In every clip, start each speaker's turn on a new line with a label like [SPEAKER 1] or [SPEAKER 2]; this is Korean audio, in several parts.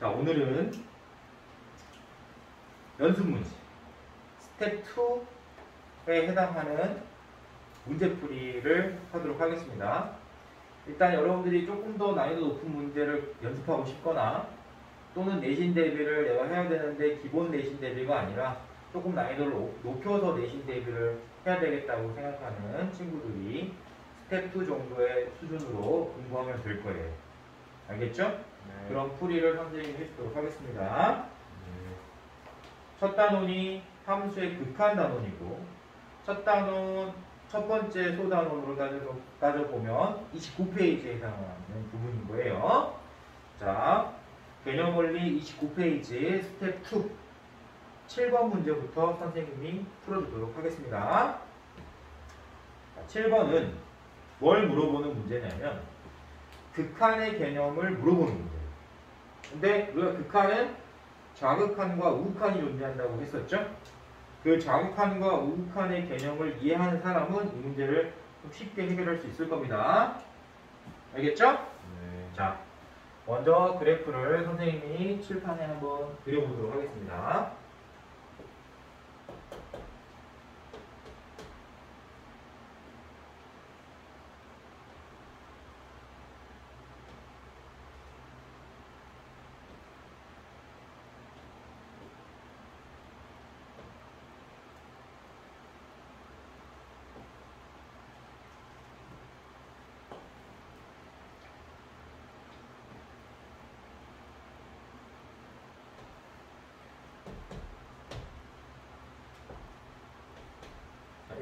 [SPEAKER 1] 자, 오늘은 연습 문제 스텝 2에 해당하는 문제풀이를 하도록 하겠습니다. 일단 여러분들이 조금 더 난이도 높은 문제를 연습하고 싶거나 또는 내신 대비를 내가 해야 되는데 기본 내신 대비가 아니라 조금 난이도를 높여서 내신 대비를 해야 되겠다고 생각하는 친구들이 스텝 2 정도의 수준으로 공부하면 될 거예요. 알겠죠? 네. 그럼 풀이를 선생님이 해주도록 하겠습니다. 첫 단원이 함수의 극한 단원이고, 첫 단원 첫 번째 소단원으로 따져보면 29페이지에 해당하는 부분인 거예요. 자, 개념 원리 29페이지 스텝 2 7번 문제부터 선생님이 풀어주도록 하겠습니다. 자, 7번은 뭘 물어보는 문제냐면 극한의 개념을 물어보는 문제예요. 근데 우리가 극한은 좌극한과 우극한이 존재한다고 했었죠? 그 좌극한과 우극한의 개념을 이해하는 사람은 이 문제를 좀 쉽게 해결할 수 있을 겁니다. 알겠죠? 네. 자, 먼저 그래프를 선생님이 칠판에 한번 그려보도록 하겠습니다.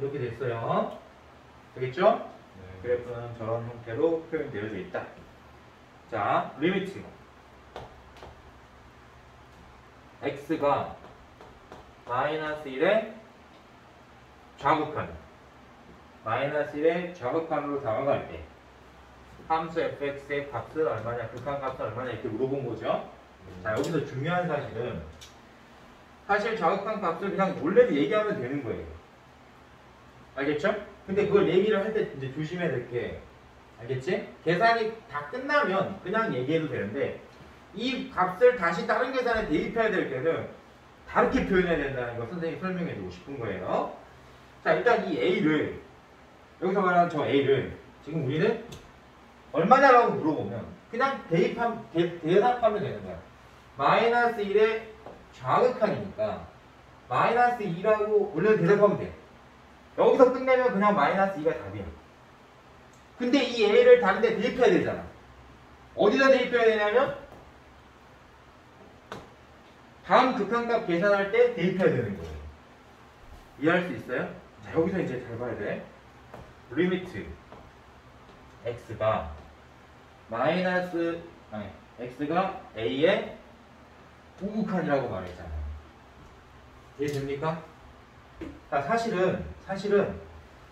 [SPEAKER 1] 이렇게 됐어요. 되겠죠? 네. 그래프는 저런 형태로 표현되어져 있다. 자, 리미트 x가 마이너스 1의 좌극한 마이너스 1의 좌극한으로 다가갈 때 함수 fx의 값은 얼마냐, 극한 값은 얼마냐 이렇게 물어본 거죠. 자, 여기서 중요한 사실은 사실 좌극한 값을 그냥 원래도 얘기하면 되는 거예요. 알겠죠? 근데 그걸 얘기를 할 때 이제 조심해야 될 게, 알겠지? 계산이 다 끝나면 그냥 얘기해도 되는데 이 값을 다시 다른 계산에 대입해야 될 때는 다르게 표현해야 된다는 거 선생님이 설명해 주고 싶은 거예요. 자, 일단 이 A를, 여기서 말하는 저 A를 지금 우리는 얼마냐라고 물어보면 그냥 대답하면 되는 거야. 마이너스 1의 좌극한이니까 마이너스 2라고 원래는 대답하면 돼. 여기서 끝내면 그냥 마이너스 2가 답이야. 근데 이 A를 다른 데 대입해야 되잖아. 어디다 대입해야 되냐면 다음 극한값 계산할 때 대입해야 되는 거예요. 이해할 수 있어요? 자, 여기서 이제 잘 봐야 돼. 리미트 x가 x가 A의 우극한이라고 말했잖아. 이해됩니까? 자, 사실은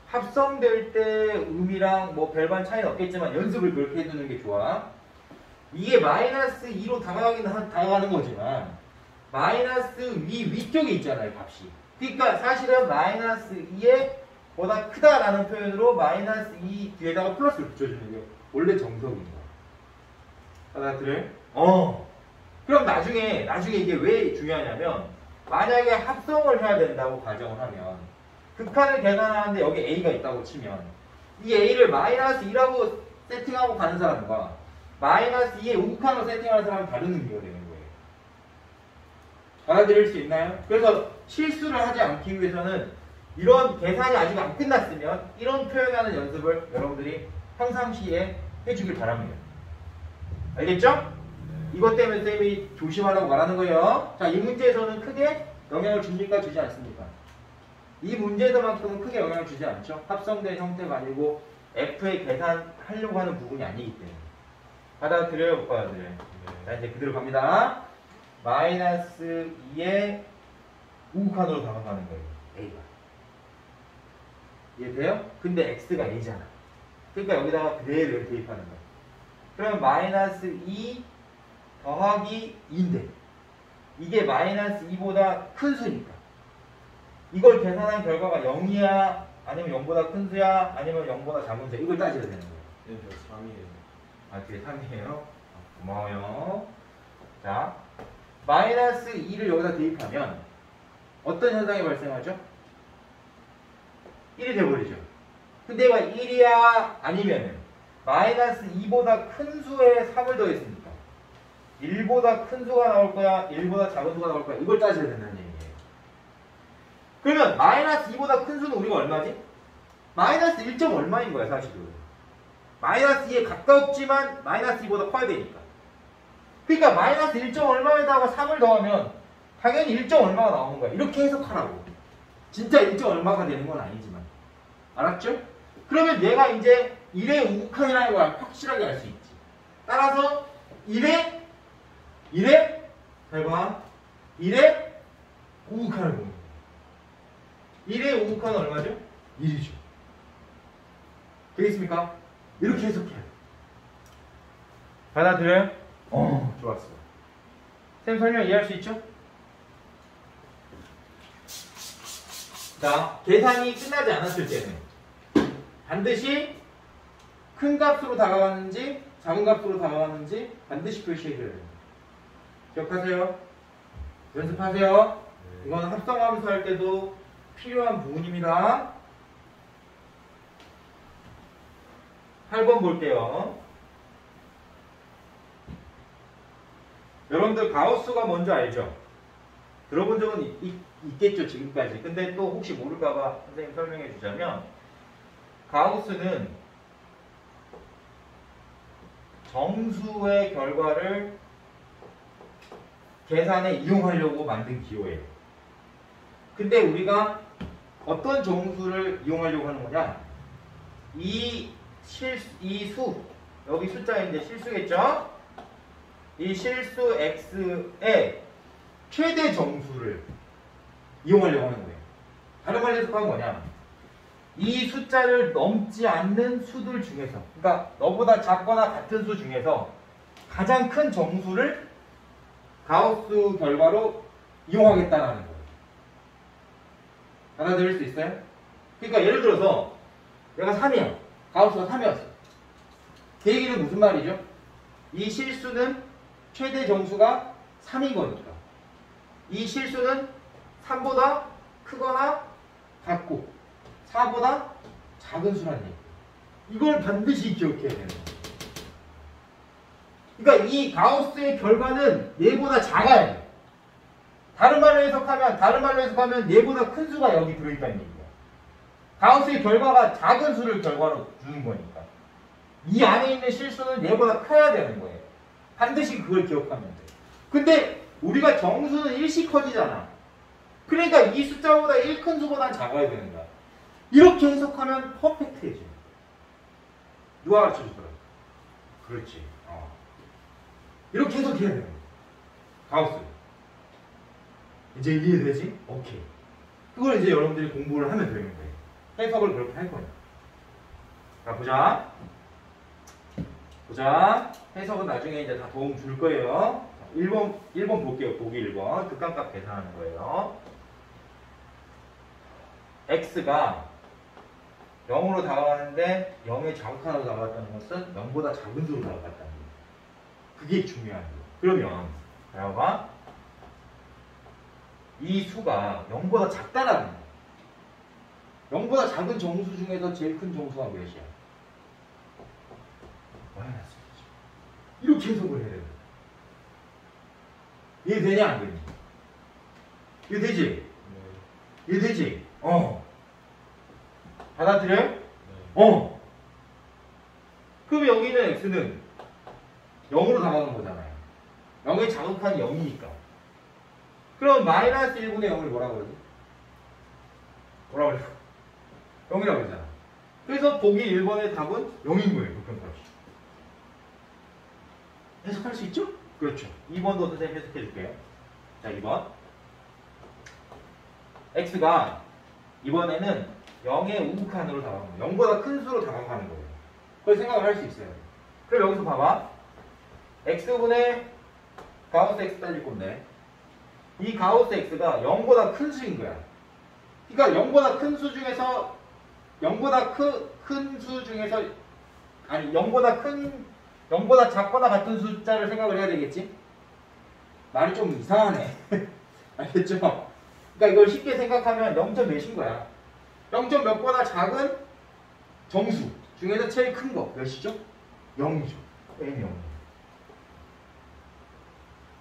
[SPEAKER 1] 합성될 때 의미랑 뭐 별반 차이는 없겠지만 연습을 그렇게 해두는 게 좋아. 이게 마이너스 2로 다가가는 거지만 마이너스 위쪽에 있잖아요, 값이. 그러니까 사실은 마이너스 2에 보다 크다라는 표현으로 마이너스 2 뒤에다가 플러스를 붙여주는 게 원래 정석인 거야. 알아들어요? 그럼 나중에 이게 왜 중요하냐면 만약에 합성을 해야 된다고 가정을 하면 극한을 계산하는데 여기 A가 있다고 치면 이 A를 마이너스 2라고 세팅하고 가는 사람과 마이너스 2의 우극한으로 세팅하는 사람은 다른 의미가 되는 거예요. 알아들을 수 있나요? 그래서 실수를 하지 않기 위해서는 이런 계산이 아직 안 끝났으면 이런 표현하는 연습을 여러분들이 평상시에 해주길 바랍니다. 알겠죠? 이것 때문에 쌤이 조심하라고 말하는 거예요. 자, 이 문제에서는 크게 영향을 줍니까? 주지 않습니까? 이 문제에서만큼은 크게 영향을 주지 않죠. 합성된 형태가 아니고 F의 계산하려고 하는 부분이 아니기 때문에. 받아들여요? 못 받아들여요? 네. 자, 이제 그대로 갑니다. 마이너스 2의 우극한으로 다가가는 거예요. A가. 이해돼요? 근데 X가 A잖아. 그러니까 여기다가 그대로 대입하는 거예요. 그러면 마이너스 2 더하기 2인데 이게 마이너스 2보다 큰 수니까 이걸 계산한 결과가 0이야 아니면 0보다 큰 수야 아니면 0보다 작은 수야 이걸 따져야 되는 거예요.
[SPEAKER 2] 네, 저 3이에요.
[SPEAKER 1] 아, 뒤에 3이에요? 고마워요. 자, 마이너스 2를 여기다 대입하면 어떤 현상이 발생하죠? 1이 돼버리죠. 근데 얘가 1이야 아니면은 마이너스 2보다 큰 수에 3을 더했으니까 1보다 큰 수가 나올 거야, 1보다 작은 수가 나올 거야. 이걸 따져야 된다는 얘기예요. 그러면 마이너스 2보다 큰 수는 우리가 얼마지? 마이너스 1점 얼마인 거야 사실은. 마이너스 2에 가깝지만 마이너스 2보다 커야 되니까. 그러니까 마이너스 1점 얼마에다가 3을 더하면 당연히 1점 얼마가 나오는 거야. 이렇게 해석하라고. 진짜 1점 얼마가 되는 건 아니지만. 알았죠? 그러면 얘가 이제 1의 우극한이라는 걸 확실하게 알 수 있지. 따라서 1의 잘 봐. 1의 우극한을 보는 거야. 1의 우극한은 얼마죠? 1이죠. 되겠습니까? 이렇게 해석해요. 받아들여요? 좋았어. 쌤 설명 이해할 수 있죠? 자, 계산이 끝나지 않았을 때는 반드시 큰 값으로 다가가는지 작은 값으로 다가가는지 반드시 표시해줘야 됩니다. 기억하세요? 연습하세요. 이건 합성함수 할 때도 필요한 부분입니다. 8번 볼게요. 여러분들 가우스가 뭔지 알죠? 들어본 적은 있겠죠 지금까지. 근데 또 혹시 모를까봐 선생님 설명해 주자면, 가우스는 정수의 결과를 계산에 이용하려고 만든 기호예요. 근데 우리가 어떤 정수를 이용하려고 하는 거냐? 이 수, 여기 숫자인데 실수겠죠? 이 실수 x의 최대 정수를 이용하려고 하는 거예요. 다른 말로 해석하면 뭐냐? 이 숫자를 넘지 않는 수들 중에서, 그러니까 너보다 작거나 같은 수 중에서 가장 큰 정수를 가우스 결과로 이용하겠다는 거예요. 받아들일 수 있어요? 그러니까 예를 들어서 얘가 3이야. 가우스가 3이었어. 그 얘기는 무슨 말이죠? 이 실수는 최대 정수가 3인 거니까 이 실수는 3보다 크거나 같고 4보다 작은 수라는 얘기. 이걸 반드시 기억해야 되는 거예요. 그러니까 이 가우스의 결과는 얘보다 작아야 돼. 다른 말로 해석하면 얘보다 큰 수가 여기 들어있다는 얘기야. 가우스의 결과가 작은 수를 결과로 주는 거니까 이 안에 있는 실수는 얘보다 커야 되는 거예요. 반드시 그걸 기억하면 돼. 근데 우리가 정수는 일씩 커지잖아. 그러니까 이 숫자보다 1 큰 수보단 작아야 되는 거야. 이렇게 해석하면 퍼펙트해져. 누가 가르쳐주더라? 그렇지. 이렇게 해석해야 되는 거야. 가우스. 이제 이해되지? 오케이. 그걸 이제 여러분들이 공부를 하면 되는 거예요. 해석을 그렇게 할 거예요. 자, 보자. 해석은 나중에 이제 다 도움 줄 거예요. 1번 볼게요. 보기 1번. 극한값 계산하는 거예요. x가 0으로 다가가는데 0의 자극하나로 다가갔다는 것은 0보다 작은 수로 다가갔다는 거예요. 그게 중요한 거예요. 그러면 봐봐. 이 수가 0보다 작다라는 거예요. 0보다 작은 정수 중에서 제일 큰 정수가 몇이야? 마이너스 1이죠. 이렇게 해석을 해야 돼요. 이해되냐 안 되냐? 이해되지? 네. 이해되지? 받아들여요? 네. 그럼 여기는 x는 0으로 다가가는 거잖아요. 0의 자극한이 0이니까. 그럼 마이너스 1분의 0을 뭐라고 그러지? 뭐라고 그래? 0이라고 그러잖아. 그래서 보기 1번의 답은 0인 거예요. 극한값이. 해석할 수 있죠? 그렇죠. 2번도 선생님 해석해 줄게요. 자, 2번. x가 이번에는 0의 우극한으로 다가가는 거예요. 0보다 큰 수로 다가가는 거예요. 그걸 생각을 할 수 있어요. 그럼 여기서 봐봐. x분의 가우스 x 따질 건데 이 가우스 x가 0보다 큰 수인 거야. 그러니까 0보다 큰 수 중에서 0보다 작거나 같은 숫자를 생각을 해야 되겠지? 말이 좀 이상하네. 알겠죠? 그러니까 이걸 쉽게 생각하면 0점 몇인 거야. 0점 몇보다 작은 정수 중에서 제일 큰 거 몇이죠? 0이죠. n 0.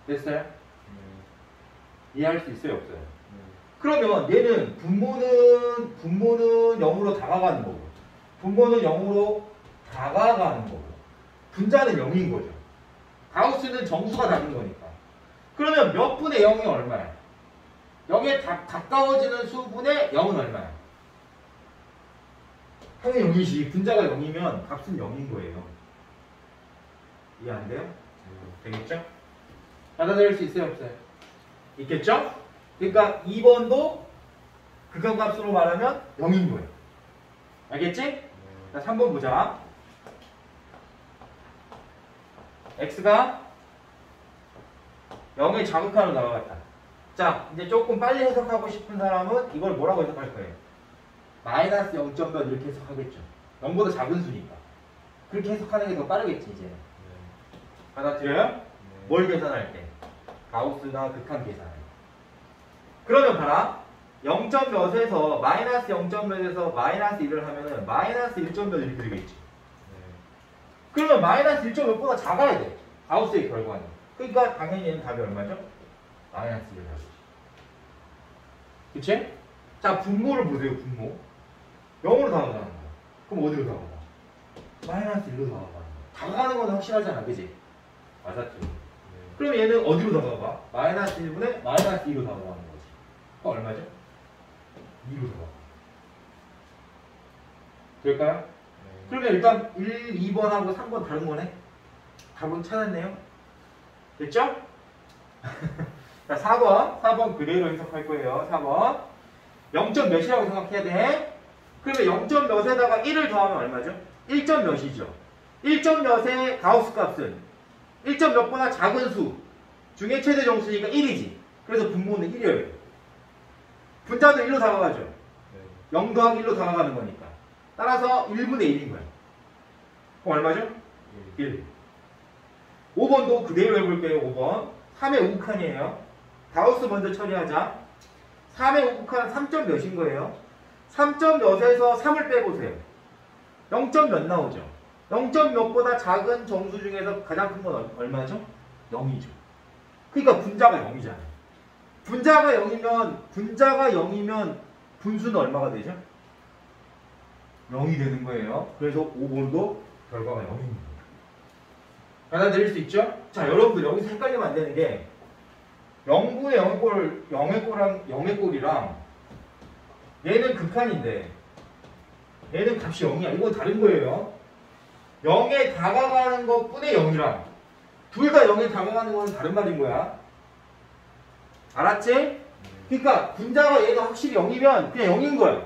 [SPEAKER 1] 됐어요? 이해할 수 있어요? 없어요? 그러면 얘는 분모는 0으로 다가가는 거고 분모는 0으로 다가가는 거고 분자는 0인 거죠. 가우스는 정수가 답인 거니까. 그러면 몇 분의 0이 얼마야? 0에 가까워지는 수분의 0은 얼마야? 당연히 0이지. 분자가 0이면 값은 0인 거예요. 이해 안 돼요? 되겠죠? 받아들일 수 있어요? 없어요? 있겠죠? 그러니까 2번도 극한값으로 말하면 0인 거예요. 알겠지? 자, 3번 보자. x가 0의 자극한으로 나가갔다. 자, 이제 조금 빨리 해석하고 싶은 사람은 이걸 뭐라고 해석할 거예요? 마이너스 0점 몇 이렇게 해석하겠죠. 0보다 작은 수니까. 그렇게 해석하는 게 더 빠르겠지, 이제. 받아들여요? 뭘 계산할 때? 가우스나 극한 계산할 때. 그러면 봐라. 0점 몇에서 마이너스 0점 몇에서 마이너스 1을 하면은 마이너스 1점 몇 이렇게 되겠지. 그러면 마이너스 1점 몇보다 작아야 돼. 가우스의 결과는. 그러니까 당연히 얘는 답이 얼마죠? 마이너스 1을 하겠지. 그치? 자, 분모를 보세요, 분모. 0으로 다가가는 거야. 그럼 어디로 다가가? 마이너스 1로 다가가는 거야. 다가가는 건 확실하잖아, 그치? 맞았죠? 그럼 얘는 어디로 다가가? 마이너스 1분의 마이너스 2로 다가가는 거지. 그럼 얼마죠? 2로 다가가. 될까요? 그러면 일단 1, 2번하고 3번 다른 거네? 답은 찾았네요? 됐죠? 자, 4번 그대로 해석할 거예요. 4번 0점 몇이라고 생각해야 돼? 그러면 0점 몇에다가 1을 더하면 얼마죠? 1점 몇이죠? 1점 몇의 가우스 값은 1점 몇보다 작은 수 중에 최대 정수니까 1이지. 그래서 분모는 1이에요. 분자도 1로 다가가죠. 0 더하기 1로 다가가는 거니까. 따라서 1분의 1인 거야. 그럼 얼마죠? 1. 5번도 그대로 해볼게요. 5번 3의 우극한이에요. 가우스 먼저 처리하자. 3의 우극한 3점 몇인 거예요? 3점 몇에서 3을 빼보세요. 0점 몇 나오죠? 0점 몇보다 작은 정수 중에서 가장 큰 건 얼마죠? 0이죠. 그러니까 분자가 0이잖아요. 분자가 0이면 분수는 얼마가 되죠? 0이 되는 거예요. 그래서 5번도 결과가 0입니다. 받아들일 수 있죠? 자, 여러분들 여기서 헷갈리면 안 되는 게 0분의 0의 꼴이랑 얘는 극한인데 얘는 값이 0이야. 이건 다른 거예요. 0에 다가가는 것뿐의 0이랑 둘 다 0에 다가가는 건 다른 말인 거야. 알았지? 그러니까 분자가 얘가 확실히 0이면 그냥 0인 거야.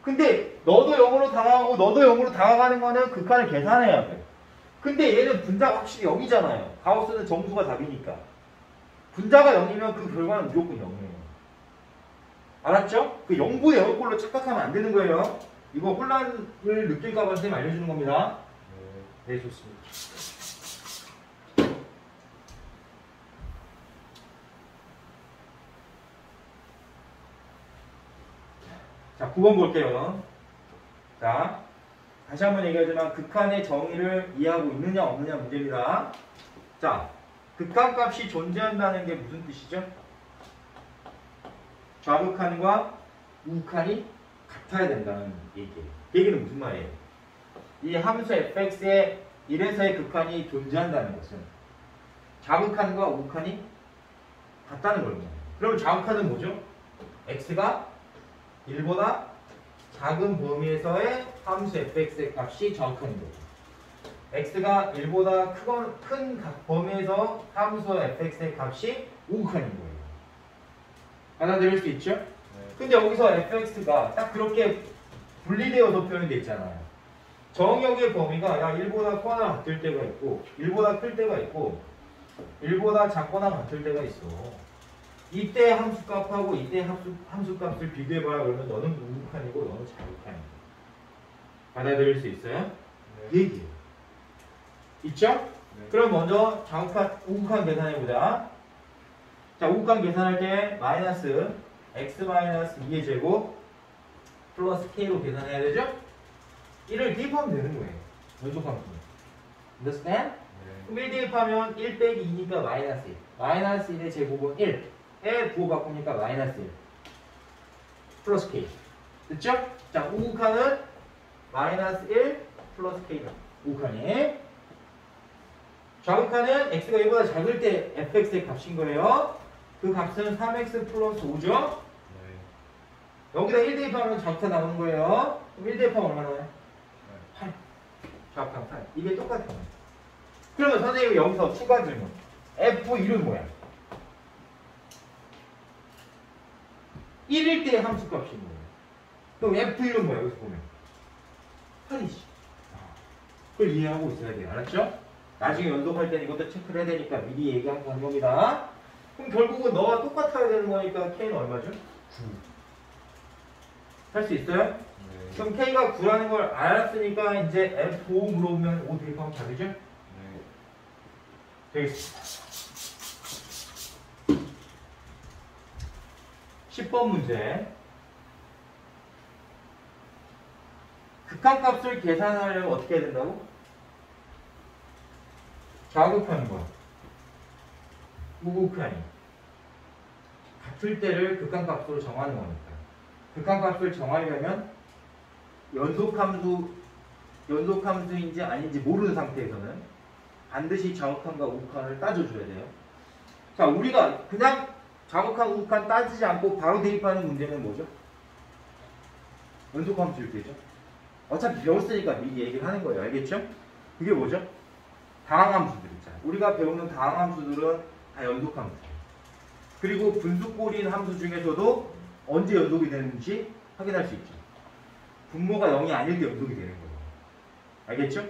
[SPEAKER 1] 근데 너도 0으로 다가가고 너도 0으로 다가가는 거는 극한을 계산해야 돼. 근데 얘는 분자가 확실히 0이잖아요. 가우스는 정수가 답이니까. 분자가 0이면 그 결과는 무조건 0이에요. 알았죠? 그 0분의 0의 꼴로 착각하면 안 되는 거예요. 이거 혼란을 느낄까봐 선생님 알려주는 겁니다. 네, 좋습니다. 자, 9번 볼게요. 자, 다시 한번 얘기하지만 극한의 정의를 이해하고 있느냐 없느냐 문제입니다. 자, 극한값이 존재한다는 게 무슨 뜻이죠? 좌극한과 우극한이 같아야 된다는 얘기예요. 그 얘기는 무슨 말이에요? 이 함수 fx의 1에서의 극한이 존재한다는 것은 좌극한과 우극한이 같다는 겁니다. 그럼 좌극한은 뭐죠? x가 1보다 작은 범위에서의 함수 fx의 값이 좌극한인 거죠. x가 1보다 큰 범위에서 함수 fx의 값이 우극한인 거예요. 받아들일 수 있죠? 네. 근데 여기서 fx가 딱 그렇게 분리되어서 표현되어 있잖아요. 정역의 범위가 야 1보다 커나 같을 때가 있고 1보다 클 때가 있고 1보다 작거나 같을 때가 있어. 이때 함수값하고 이때 함수값을 비교해봐라. 그러면 너는 우극한이고 너는 자극한이고. 받아들일 수 있어요? 네. 얘기해요. 있죠? 네. 그럼 먼저 자극한, 우극한 계산해보자. 자, 우극한 계산할 때 마이너스 x 마이너스 2의 제곱 플러스 k로 계산해야 되죠? 1을 대입하면 되는 거예요. 연속함수. understand? 그럼 1 대입하면 1 빼기 2니까 마이너스 1. 마이너스 1의 제곱은 1에 부호 바꾸니까 마이너스 1. 플러스 k. 됐죠? 자, 우극한은 마이너스 1 플러스 k다. 우극한이. 좌극한은 x가 1보다 작을 때 fx의 값인 거예요. 그 값은 3x 플러스 5죠? 여기다 1 대입하면 좌극한 나오는 거예요. 그럼 1 대입하면 얼마 나와요? 8. 좌극한 8. 이게 똑같아요. 그러면 선생님이 여기서 추가 질문. f1은 뭐야? 1일 때의 함수 값인 거예요. 그럼 f1은 뭐야? 여기서 보면 8이지. 그걸 이해하고 있어야 돼요. 알았죠? 나중에 연속할 때는 이것도 체크를 해야 되니까 미리 얘기한 겁니다. 그럼 결국은 너와 똑같아야 되는 거니까 k는 얼마죠? 9. 할 수 있어요? 네. 그럼 k가 9라는 걸 알았으니까 이제 f5 물어보면 5 대입하면 답이죠? 네. 되겠습니다. 10번 문제. 극한값을 계산하려면 어떻게 해야 된다고? 좌극한과 우극한이 같을 때를 극한값으로 정하는 거니까. 극한값을 정하려면 연속함수인지 아닌지 모르는 상태에서는 반드시 좌극한과 우극한을 따져줘야 돼요. 자, 우리가 그냥 좌극한, 우극한 따지지 않고 바로 대입하는 문제는 뭐죠? 연속함수일 때죠. 어차피 배웠으니까 미리 얘기를 하는 거예요. 알겠죠? 그게 뭐죠? 다항함수들 있잖아요. 우리가 배우는 다항함수들은 다 연속함수. 그리고 분수꼴인 함수 중에서도 언제 연속이 되는지 확인할 수 있죠. 분모가 0이 아닐 때 연속이 되는 거예요. 알겠죠?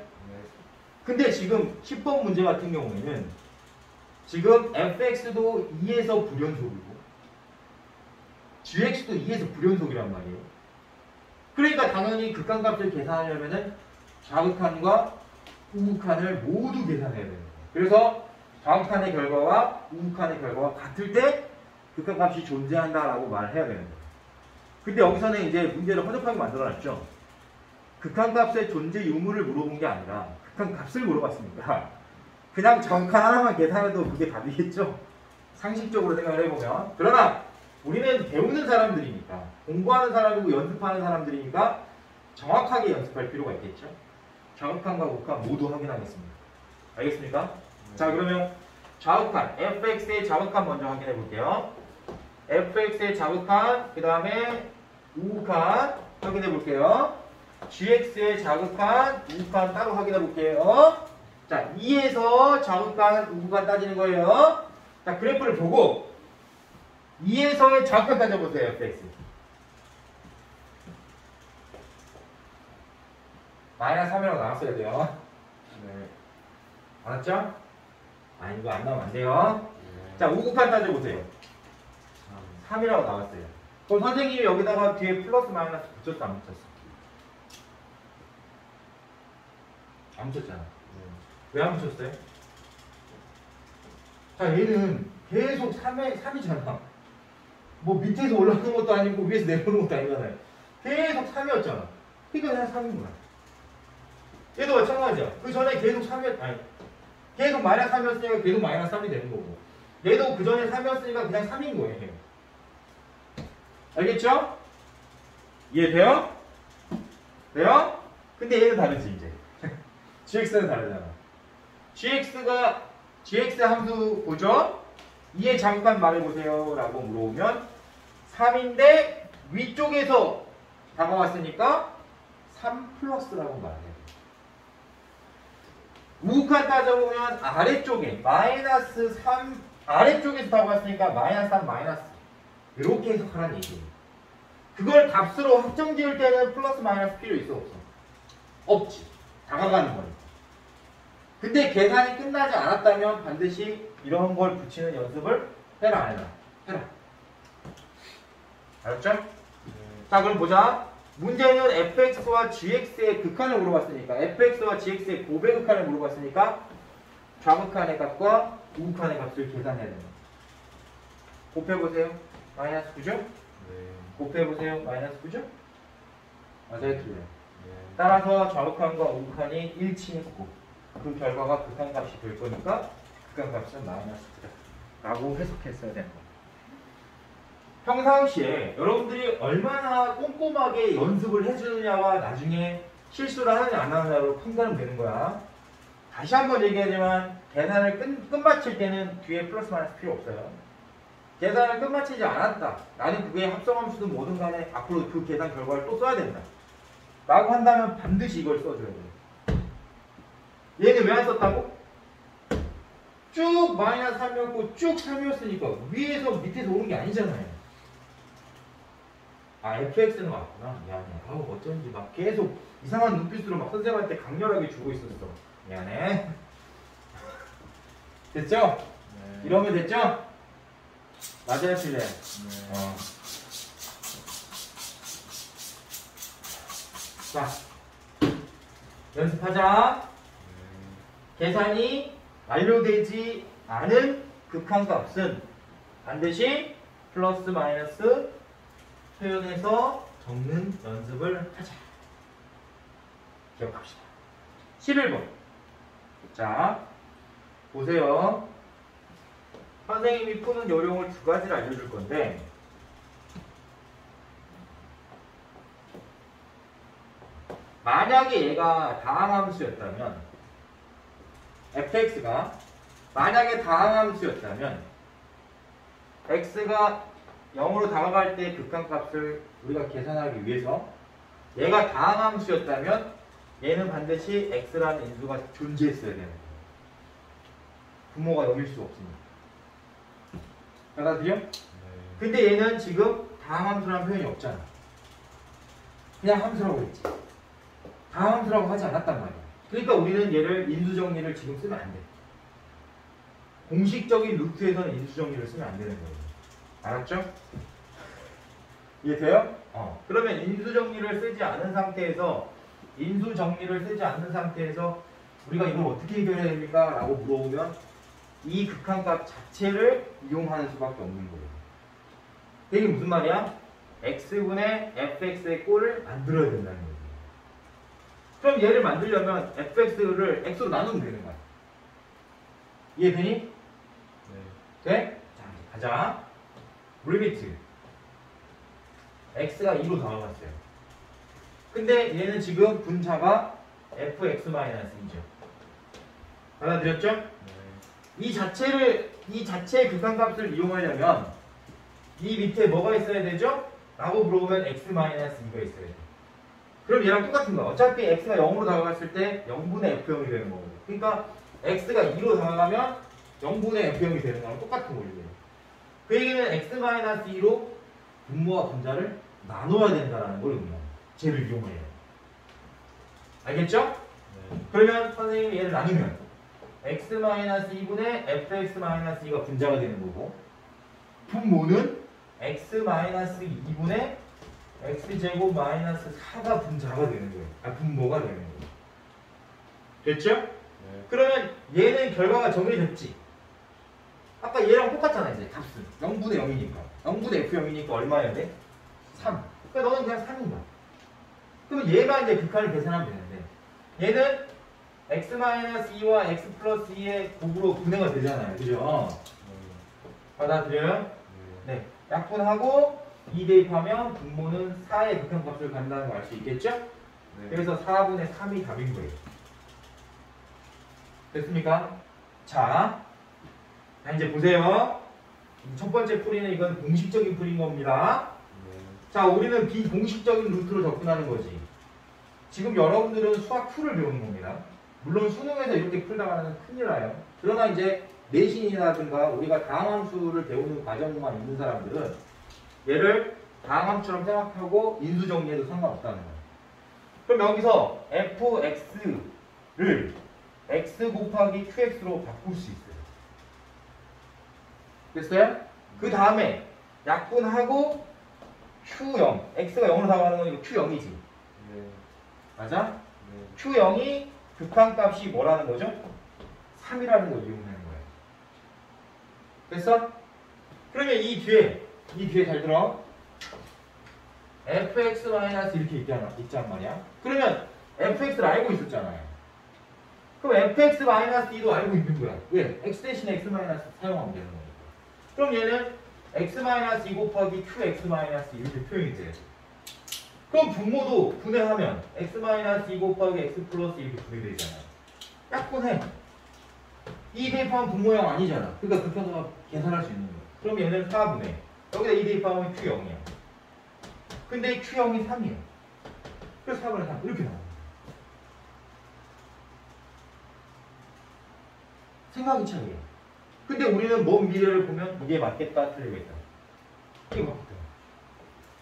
[SPEAKER 1] 근데 지금 10번 문제 같은 경우에는 지금 fx도 2에서 불연속이고 gx도 2에서 불연속이란 말이에요. 그러니까 당연히 극한값을 계산하려면은 좌극한과 우극한을 모두 계산해야 돼요. 그래서 좌극한의 결과와 우극한의 결과가 같을 때 극한값이 존재한다라고 말을 해야 되는 거예요. 근데 여기서는 이제 문제를 허접하게 만들어놨죠. 극한값의 존재 유무를 물어본 게 아니라 극한값을 물어봤으니까 그냥 좌극한 하나만 계산해도 그게 답이겠죠. 상식적으로 생각을 해보면. 그러나 우리는 배우는 사람들이니까, 공부하는 사람이고 연습하는 사람들이니까 정확하게 연습할 필요가 있겠죠. 좌극한과 우극한 모두 확인하겠습니다. 알겠습니까? 네. 자, 그러면 좌극한, fx의 좌극한 먼저 확인해 볼게요. fx의 좌극한, 그 다음에 우극한 확인해 볼게요. gx의 좌극한, 우극한 따로 확인해 볼게요. 자, 2에서 좌극한, 우극한 따지는 거예요. 자, 그래프를 보고 2에서의 좌극한 따져보세요. fx. 마이너스 3이라고 나왔어야 돼요. 네. 알았죠? 아, 이거 안 나오면 안 돼요. 네. 자, 우극한 따져보세요. 3이라고 나왔어요. 그럼 선생님이 여기다가 뒤에 플러스 마이너스 붙였어, 안 붙였어? 안 붙였잖아. 왜 안 붙였어요? 자, 얘는 계속 3이잖아. 뭐 밑에서 올라오는 것도 아니고 위에서 내려오는 것도 아니잖아요. 계속 3이었잖아. 그러니까 그냥 3인 거야. 얘도 마찬가지야. 그 전에 계속 3이었, 계속 마이너스 3이었으니까 계속 마이너스 3이 되는 거고. 얘도 그 전에 3이었으니까 그냥 3인 거예요. 알겠죠? 이해돼요? 돼요? 근데 얘는 다르지, 이제. gx는 다르잖아. gx 함수 보죠? 2의 잠깐 말해보세요. 라고 물어보면 3인데 위쪽에서 다가왔으니까 3 플러스라고 말해요. 우극한 따져보면 아래쪽에 마이너스 3 아래쪽에서 다가왔으니까 마이너스 3 마이너스 이렇게 해석하라는 얘기예요. 그걸 값으로 확정 지을 때는 플러스 마이너스 필요 있어 없어? 없지. 다가가는 거니까. 근데 계산이 끝나지 않았다면 반드시 이런 걸 붙이는 연습을 해라 안 해라? 해라. 알았죠? 자, 그럼 보자. 문제는 fx와 gx의 극한을 물어봤으니까 fx와 gx의 고배극한을 물어봤으니까 좌극한의 값과 우극한의 값을 계산해야 됩니다. 곱해보세요. 마이너스 9죠?
[SPEAKER 2] 네.
[SPEAKER 1] 곱해보세요. 마이너스 9죠? 맞아요, 틀려요.
[SPEAKER 2] 네.
[SPEAKER 1] 따라서 좌극한과 우극한이 일치했고 그 결과가 극한값이 될 거니까 극한값은 마이너스 9다 라고 해석했어야 되는 겁니다. 평상시에 여러분들이 얼마나 꼼꼼하게 연습을 해주느냐와 나중에 실수를 하느냐 안 하느냐로 판단은 되는 거야. 다시 한번 얘기하지만 계산을 끝마칠 때는 뒤에 플러스 마이너스 필요 없어요. 계산을 끝마치지 않았다. 나는 그게 합성함수든 뭐든 간에 앞으로 그 계산 결과를 또 써야 된다. 라고 한다면 반드시 이걸 써줘야 돼요. 얘는 왜 안 썼다고? 쭉 마이너스 3이었고 쭉 3이었으니까 위에서 밑에서 오는 게 아니잖아요. 아 fx는 왔구나. 미안해. 아우 어쩐지 막 계속 이상한 눈빛으로 막 선생님한테 강렬하게 주고 있었어. 미안해. 됐죠?
[SPEAKER 2] 네.
[SPEAKER 1] 이러면 됐죠? 맞아요, 틀려요?
[SPEAKER 2] 네.
[SPEAKER 1] 자, 연습하자.
[SPEAKER 2] 네.
[SPEAKER 1] 계산이 완료되지 않은 극한값은 반드시 플러스 마이너스 표현해서 적는 연습을 하자. 기억합시다. 11번. 자, 보세요. 선생님이 푸는 요령을 두 가지를 알려줄 건데 만약에 얘가 다항함수였다면 fx가 만약에 다항함수였다면 x가 0으로 다가갈 때 극한값을 우리가 계산하기 위해서 얘가 다항함수였다면 얘는 반드시 x라는 인수가 존재했어야 되는 거예요. 부모가 0일 수 없으니까. 받아들여?
[SPEAKER 2] 네.
[SPEAKER 1] 근데 얘는 지금 다항함수라는 표현이 없잖아. 그냥 함수라고 했지. 다항함수라고 하지 않았단 말이야. 그러니까 우리는 얘를 인수정리를 지금 쓰면 안 돼. 공식적인 루트에서는 인수정리를 쓰면 안 되는 거예요. 알았죠? 이해돼요? 그러면 인수정리를 쓰지 않은 상태에서 우리가 이걸 어떻게 해결해야 됩니까? 라고 물어보면 이 극한값 자체를 이용하는 수밖에 없는 거예요. 이게 무슨 말이야? x분의 fx의 꼴을 만들어야 된다는 거예요. 그럼 얘를 만들려면 fx를 x로 나누면 되는 거야. 이해되니?
[SPEAKER 2] 네.
[SPEAKER 1] 돼? 자, 이제 가자. 리미트. x가 2로 다가갔어요. 근데 얘는 지금 분자가 fx-2죠. 받아들였죠?
[SPEAKER 2] 네.
[SPEAKER 1] 이 자체의 극한값을 이용하려면 이 밑에 뭐가 있어야 되죠? 라고 물어보면 x-2가 있어야 돼. 그럼 얘랑 똑같은 거야. 어차피 x가 0으로 다가갔을 때 0분의 f0이 되는 거거든. 그러니까 x가 2로 다가가면 0분의 f0이 되는 거랑 똑같은 원리예요. 그 얘기는 x-2로 분모와 분자를 나눠야 된다는 걸 의미합니다. 쟤를 이용해요. 알겠죠?
[SPEAKER 2] 네.
[SPEAKER 1] 그러면 선생님이 얘를 나누면 x-2분의 fx-2가 분자가 되는 거고 분모는 x-2분의 x제곱 마이너스 4가 분자가 되는 거예요. 분모가 되는 거예요. 됐죠?
[SPEAKER 2] 네.
[SPEAKER 1] 그러면 얘는 결과가 정해졌지. 아까 얘랑 똑같잖아 이제 값은 0분의 0이니까 0분의 f0이니까 얼마여야 돼? 3. 그러니까 너는 그냥 3인 거야. 그럼 얘만 이제 극한을 계산하면 되는데 얘는 x-2와 x 플러스 2의 곱으로 분해가 되잖아요. 그죠? 받아들여요? 네. 약분하고 2 대입하면 분모는 4의 극한값을 간다는 걸 알 수 있겠죠?
[SPEAKER 2] 네.
[SPEAKER 1] 그래서 4분의 3이 답인 거예요. 됐습니까? 자, 이제 보세요. 첫 번째 풀이는 이건 공식적인 풀이인 겁니다.
[SPEAKER 2] 네.
[SPEAKER 1] 자, 우리는 비공식적인 루트로 접근하는 거지. 지금 여러분들은 수학 2를 배우는 겁니다. 물론 수능에서 이렇게 풀다가는 큰일 나요. 그러나 이제 내신이라든가 우리가 다항함수를 배우는 과정만 있는 사람들은 얘를 다항함수처럼 생각하고 인수정리해도 상관없다는 거예요. 그럼 여기서 fx를 x 곱하기 qx로 바꿀 수 있어요. 됐어요? 그 다음에 약분하고 q0, x가 0으로 다가가는 거니까 q0이지.
[SPEAKER 2] 네.
[SPEAKER 1] 맞아?
[SPEAKER 2] 네.
[SPEAKER 1] q0이 극한값이 뭐라는 거죠? 3이라는 걸 이용하는 거예요. 됐어? 그러면 이 뒤에 잘 들어. fx 마이너스 이렇게 있단 말이야. 그러면 fx를 알고 있었잖아요. 그럼 fx 마이너스 2도 알고 있는 거야. 왜? x 대신에 x 마이너스 사용하면 되는 거니까. 그럼 얘는 x 마이너스 2 곱하기 qx 마이너스 2 이렇게 표현이 돼. 그럼 분모도 분해하면 x 마이너스 2 곱하기 x 플러스 이렇게 분해되잖아요. 약분해. 2 대입하면 분모형 아니잖아. 그러니까 극한수가 계산할 수 있는 거야. 그럼 얘는 4분의 여기다 2 대입하면 q0이야. 근데 q0이 3이야. 그래서 4분의 3 이렇게 나와. 생각이 차이야. 근데 우리는 먼 미래를 보면 이게 맞겠다, 틀리겠다. 이게 맞겠다.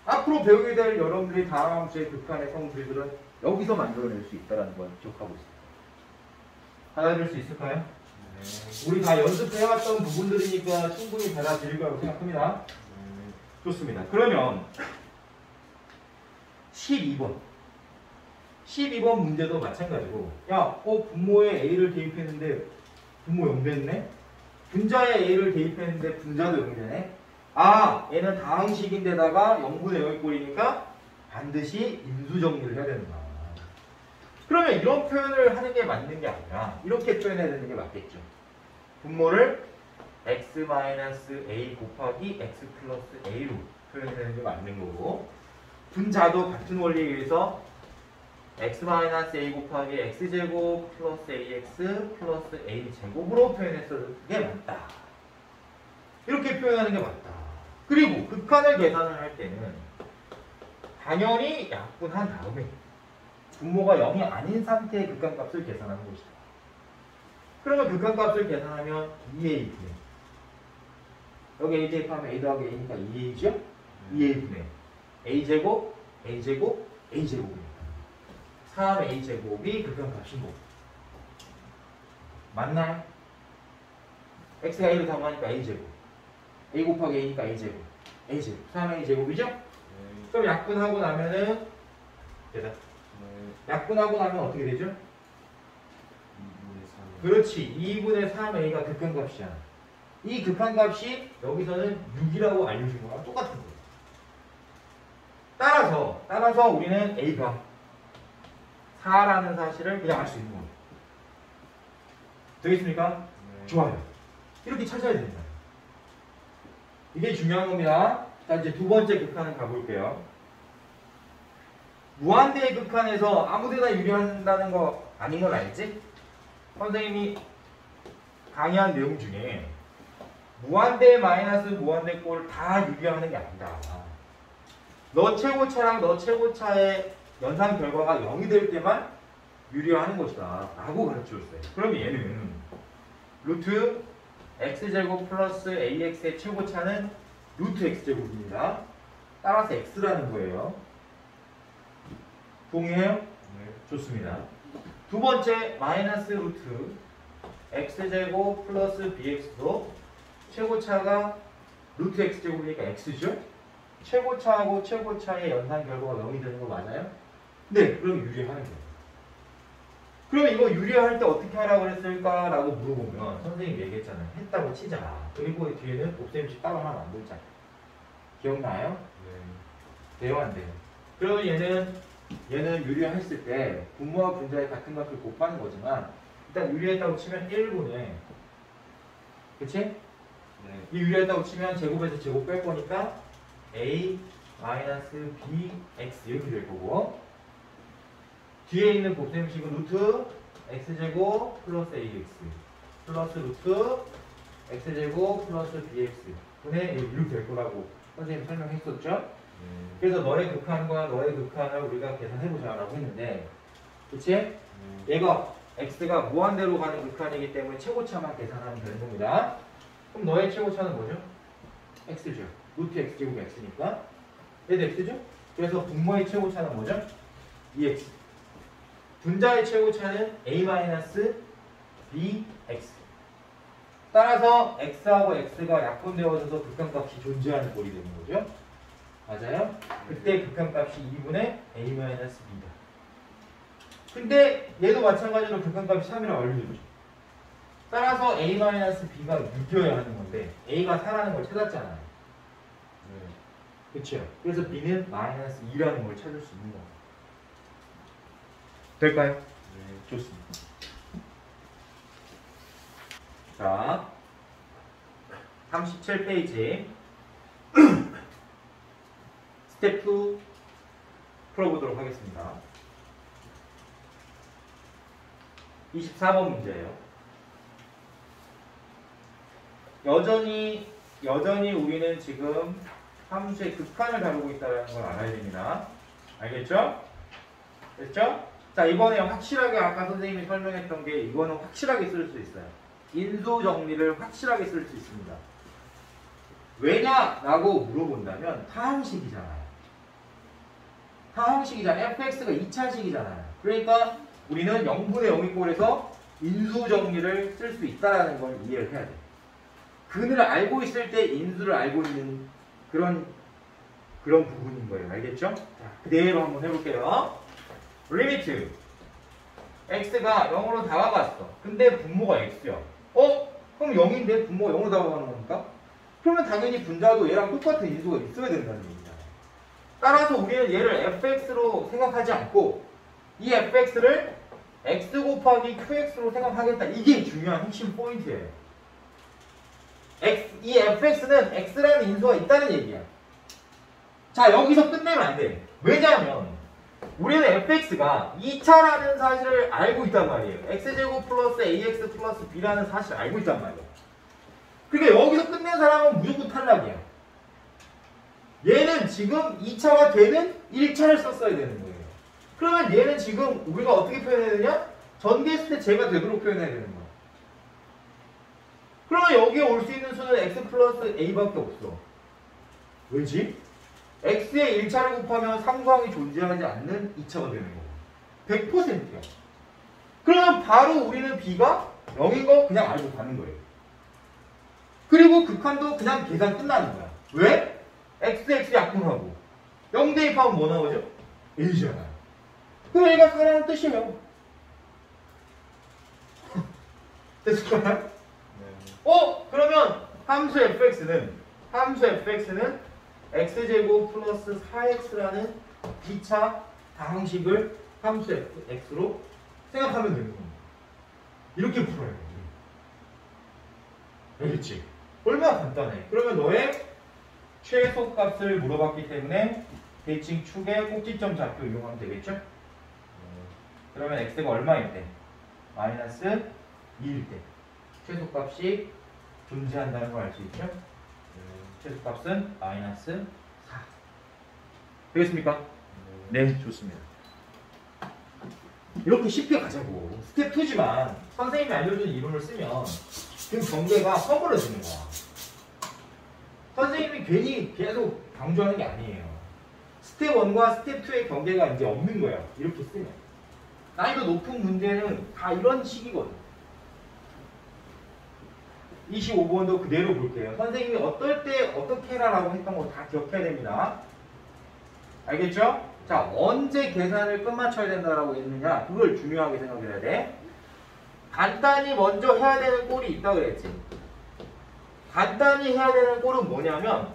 [SPEAKER 1] 앞으로 배우게 될 여러분들이 다음 주의 극한의 성질들은 여기서 만들어낼 수 있다는 걸 기억하고 있습니다. 받아들일 수 있을까요? 네. 우리 다 연습해왔던 부분들이니까 충분히 받아들일 거라고 생각합니다. 좋습니다. 그러면 12번. 12번 문제도 마찬가지고 분모에 A를 대입했는데 분모 0 됐네? 분자에 A를 대입했는데 분자도 0 되네? 얘는 다항식인데다가 0분의 0을 꼴이니까 반드시 인수정리를 해야 된다. 그러면 이런 표현을 하는 게 맞는 게 아니라 이렇게 표현해야 되는 게 맞겠죠. 분모를 x-a 곱하기 x 플러스 a로 표현해야 되는 게 맞는 거고, 분자도 같은 원리에 의해서 x-a 곱하기 x제곱 플러스 ax 플러스 a제곱으로 표현했을 게 맞다. 이렇게 표현하는 게 맞다. 그리고 극한을 계산을 할 때는 당연히 약분한 다음에 분모가 0이 아닌 상태의 극한값을 계산하는 것이다. 그러면 극한값을 계산하면 2a 분의 여기 a 대입하면 a 더하기 a니까 2a죠? 2a 분의 a제곱, a제곱, a제곱입니다. 3a제곱이 극한값인 거고. 맞나요? x가 a로 담아하니까 a제곱, a 곱하기 a니까 a제곱, a제곱, 3a제곱이죠? 그럼 약분하고 나면은 대답. 약분하고 나면 어떻게 되죠?
[SPEAKER 2] 2분의 3.
[SPEAKER 1] 그렇지. 2분의 3a가 극한값이잖아. 이 극한값이 여기서는 6이라고 알려준 거랑 똑같은 거예요. 따라서 우리는 a가 4라는 사실을 그냥 알 수 있는 거예요. 되겠습니까?
[SPEAKER 2] 네.
[SPEAKER 1] 좋아요. 이렇게 찾아야 됩니다. 이게 중요한 겁니다. 자, 이제 두 번째 극한을 가볼게요. 무한대의 극한에서 아무데나 유리한다는 거 아닌 건 알지? 선생님이 강의한 내용 중에 무한대 마이너스 무한대 꼴 다 유리하는 게 아니다. 너 최고차랑 너 최고차의 연산 결과가 0이 될 때만 유리하는 것이다 라고 가르쳐줬어요. 그럼 얘는 루트 x제곱 플러스 ax의 최고차는 루트 x제곱입니다. 따라서 x라는 거예요. 동의해요?
[SPEAKER 2] 네.
[SPEAKER 1] 좋습니다. 두 번째 마이너스 루트 x제곱 플러스 bx도 최고차가 루트 x제곱이니까 x죠? 최고차하고 최고차의 연산 결과가 0이 되는 거 맞아요? 네, 그럼 유리하는 거예요. 그럼 이거 유리할 때 어떻게 하라고 그랬을까? 라고 물어보면 선생님이 얘기했잖아요. 했다고 치자. 그리고 뒤에는 곱셈식 따로 하나 만들자. 기억나요?
[SPEAKER 2] 네.
[SPEAKER 1] 돼요, 안 돼요? 그러면 얘는 유리했을 때 분모와 분자의 같은 값을 곱하는 거지만 일단 유리했다고 치면 1분의 그치?
[SPEAKER 2] 네.
[SPEAKER 1] 이 유리했다고 치면 제곱에서 제곱 뺄 거니까 a 마이너스 bx 이렇게 될 거고, 뒤에 있는 곱셈식은 루트 x제곱 플러스 ax 플러스 루트 x제곱 플러스 bx 분의 이렇게 될 거라고 선생님 설명했었죠?
[SPEAKER 2] 네.
[SPEAKER 1] 그래서 너의 극한과 너의 극한을 우리가 계산해보자 라고 했는데, 그치? 얘가 x가 무한대로 가는 극한이기 때문에 최고차만 계산하면 되는 겁니다. 그럼 너의 최고차는 뭐죠? x죠. 루트 x제곱이 x니까 얘도 x죠? 그래서 분모의 최고차는 뭐죠? 2x. 분자의 최고차는 a-bx. 따라서 x하고 x가 약분되어져서 극한값이 존재하는 꼴이 되는 거죠. 맞아요? 그때 극한값이 2분의 a-b다. 근데 얘도 마찬가지로 극한값이 3이라고 알려줬죠. 따라서 a-b가 6이어야 하는 건데 a가 4라는 걸 찾았잖아요.
[SPEAKER 2] 네.
[SPEAKER 1] 그렇죠? 그래서 b는 마이너스 2라는 걸 찾을 수 있는 겁니다. 될까요?
[SPEAKER 2] 네.
[SPEAKER 1] 좋습니다. 자, 37페이지 스텝 2 풀어보도록 하겠습니다. 24번 문제예요. 여전히 우리는 지금 함수의 극한을 다루고 있다는 걸 알아야 됩니다. 알겠죠? 됐죠? 자, 이번에 확실하게 아까 선생님이 설명했던 게 이거는 확실하게 쓸 수 있어요. 인수 정리를 확실하게 쓸 수 있습니다. 왜냐라고 물어본다면 타항식이잖아요. 타항식이잖아요. fx가 2차식이잖아요. 그러니까 우리는 0분의 0이 꼴에서 인수 정리를 쓸 수 있다는 걸 이해를 해야 돼요. 근을 알고 있을 때 인수를 알고 있는 그런 부분인 거예요. 알겠죠? 자, 그대로 한번 해볼게요. 리미트 x가 0으로 다가갔어. 근데 분모가 x야. 그럼 0인데 분모가 0으로 다가가는 겁니까? 그러면 당연히 분자도 얘랑 똑같은 인수가 있어야 된다는 얘기잖아요. 따라서 우리는 얘를 fx로 생각하지 않고 이 fx를 x 곱하기 qx로 생각하겠다. 이게 중요한 핵심 포인트예요. 이 fx는 x라는 인수가 있다는 얘기야. 자, 여기서 끝내면 안 돼. 왜냐하면 우리는 fx가 2차라는 사실을 알고 있단 말이에요. x제곱 플러스 ax 플러스 b라는 사실을 알고 있단 말이에요. 그러니까 여기서 끝낸 사람은 무조건 탈락이야. 얘는 지금 2차가 되는 1차를 썼어야 되는 거예요. 그러면 얘는 지금 우리가 어떻게 표현해야 되냐? 전개했을 때 제가 되도록 표현해야 되는 거야. 그러면 여기에 올 수 있는 수는 x 플러스 a밖에 없어. 왜지? x에 1차를 곱하면 상수항이 존재하지 않는 2차가 되는 거고 100%야. 그러면 바로 우리는 b가 0인 거 그냥 알고 가는 거예요. 그리고 극한도 그냥 계산 끝나는 거야. 왜? x 약분하고 0 대입하면 뭐 나오죠? a잖아요. 그럼 a가 4라는 뜻이에요. 됐을까요?
[SPEAKER 2] 네.
[SPEAKER 1] 그러면 함수 fx는 x제곱 플러스 4x라는 B차 다항식을 함수 x로 생각하면 되는 겁니다. 이렇게 풀어요. 알겠지? 얼마나 간단해. 그러면 너의 최소값을 물어봤기 때문에 대칭 축의 꼭지점 좌표 이용하면 되겠죠? 그러면 x가 얼마일 때? 마이너스 2일 때 최소값이 존재한다는 걸 알 수 있죠? 최소값은 마이너스 4. 되겠습니까? 네, 좋습니다. 이렇게 쉽게 가자고. 스텝 2지만 선생님이 알려준 이론을 쓰면 그 경계가 허물어지는 거야. 선생님이 괜히 계속 강조하는 게 아니에요. 스텝 1과 스텝 2의 경계가 이제 없는 거야. 이렇게 쓰면. 난이도 높은 문제는 다 이런 식이거든. 25번도 그대로 볼게요. 선생님이 어떨 때 어떻게 해라라고 했던 거 다 기억해야 됩니다. 알겠죠? 자, 언제 계산을 끝마쳐야 된다라고 했느냐? 그걸 중요하게 생각해야 돼. 간단히 먼저 해야 되는 꼴이 있다 그랬지. 간단히 해야 되는 꼴은 뭐냐면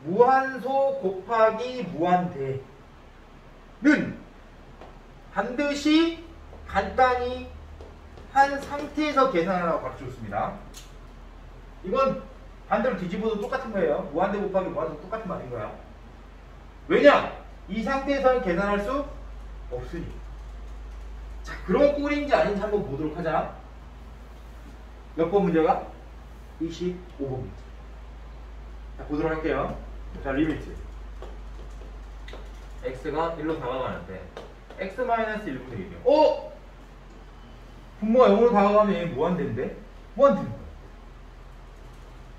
[SPEAKER 1] 무한소 곱하기 무한대는 반드시 간단히 한 상태에서 계산하라고 가르쳐줬습니다. 이건 반대로 뒤집어도 똑같은 거예요. 무한대 곱하기 무한소 똑같은 말인 거야. 왜냐? 이 상태에서는 계산할 수 없으니. 자, 그런 꼴인지 아닌지 한번 보도록 하자. 몇 번 문제가? 25번 문제. 자, 보도록 할게요. 자, 리미트. x가 1로 다가가는데 x-1분의 1이요. 분모가 0으로 다가가면 얘 무한대인데? 무한대인 거야.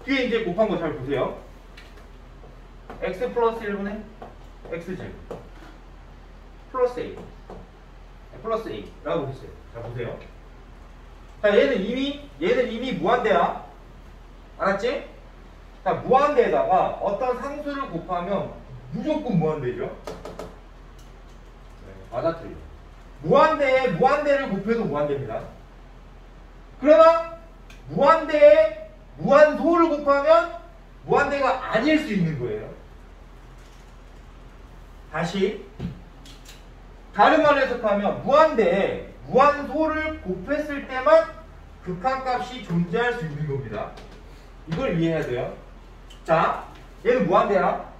[SPEAKER 1] 뒤에 이제 곱한 거 잘 보세요. x 플러스 1분의 x제곱 플러스 a 플러스 a라고 했어요. 자, 보세요. 자, 얘는 이미 무한대야. 알았지? 자, 무한대에다가 어떤 상수를 곱하면 무조건 무한대죠? 네, 맞아, 틀려. 무한대에 무한대를 곱해도 무한대입니다. 그러나 무한대에 무한소를 곱하면 무한대가 아닐 수 있는 거예요. 다시 다른 말로 해석하면 무한대에 무한소를 곱했을 때만 극한값이 존재할 수 있는 겁니다. 이걸 이해해야 돼요. 자, 얘는 무한대야.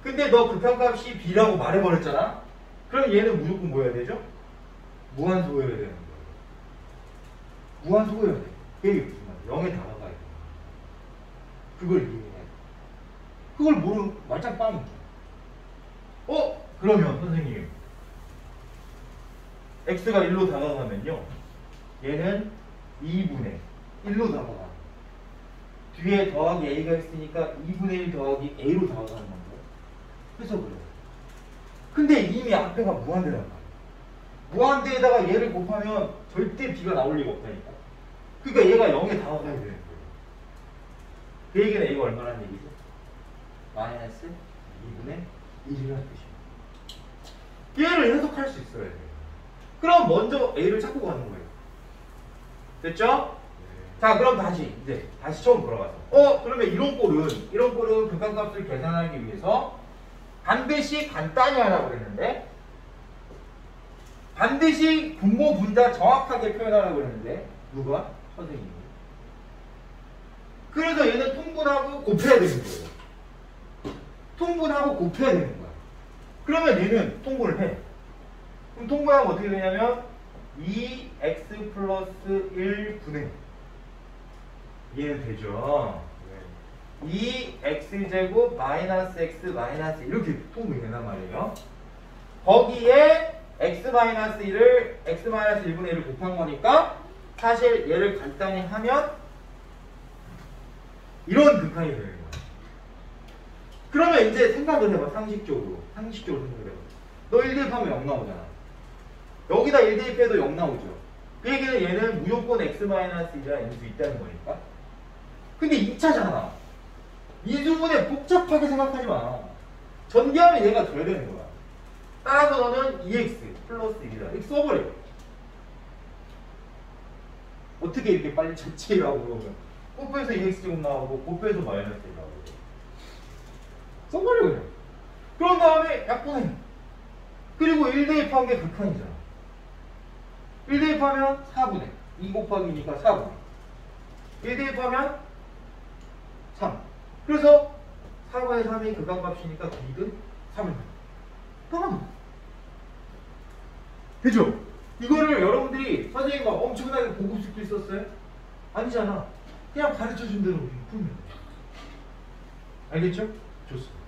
[SPEAKER 1] 근데 너 극한값이 B라고 말해버렸잖아. 그럼 얘는 무조건 뭐 해야 되죠? 무한소여야 되는 거예요. 무한소여야 돼. 그게 무슨 말이야? 0에 다가가야 돼. 그걸 이해해야 돼. 그걸 모르면 말짱 빵이죠. 그러면 선생님 x가 1로 다가가면요 얘는 2분의 1로 다가가. 뒤에 더하기 a가 있으니까 2분의 1 더하기 a로 다가가는 건가요? 해석을 해요. 근데 이미 앞에가 무한대란 말이야. 무한대에다가 얘를 곱하면 절대 b가 나올 리가 없다니까. 그러니까 얘가 0에 다가가야 되는 거예요. 그 얘기는 a가 얼마라는 얘기죠? 마이너스 2분의 1이라는 뜻이에요. 얘를 해석할 수 있어야 돼요. 그럼 먼저 a를 찾고 가는 거예요. 됐죠?
[SPEAKER 2] 네.
[SPEAKER 1] 자, 그럼 다시 처음 돌아가서 그러면 이런 꼴은 극한값을 계산하기 위해서 반드시 간단히 하라고 그랬는데, 반드시 분모 분자 정확하게 표현하라고 그랬는데, 누가? 선생님이. 그래서 얘는 통분하고 곱해야 되는 거예요. 통분하고 곱해야 되는 거야. 그러면 얘는 통분을 해. 그럼 통분하면 어떻게 되냐면 2x 플러스 1분의 얘는 되죠. 2x제곱 마이너스 x 마이너스 이렇게 통분이 된단 말이에요. 거기에 x 마이너스 1을 x 마이너스 1분의 1을 곱한 거니까 사실 얘를 간단히 하면 이런 극한이 되는 거야. 그러면 이제 생각을 해봐. 상식적으로 생각을 해봐. 너 1 대입하면 0 나오잖아. 여기다 1 대입해도 0 나오죠. 그 얘기는 얘는 무조건 x-1이라는 인수 있다는 거니까. 근데 2차잖아. 인수분해 복잡하게 생각하지 마. 전개하면 얘가 줘야 되는 거야. 따라서 너는 2x 플러스 1이다. 이렇게 써버려. 어떻게 이렇게 빨리 자체라고 그러면 곱해서 2x제곱 나오고 곱해서 마이너스 1 나오고 써버려 그냥. 그런 다음에 약분해. 그리고 1 대입한 게 극한이잖아. 1 대입하면 4분의 2 곱하기니까 4분의 1 대입하면 3. 그래서 4분의 3이 극한값이니까 B는 3을 또 되죠? 이거를 여러분들이 선생님과 엄청나게 고급스럽게 썼어요? 아니잖아. 그냥 가르쳐준 대로 풀면 돼. 알겠죠? 좋습니다.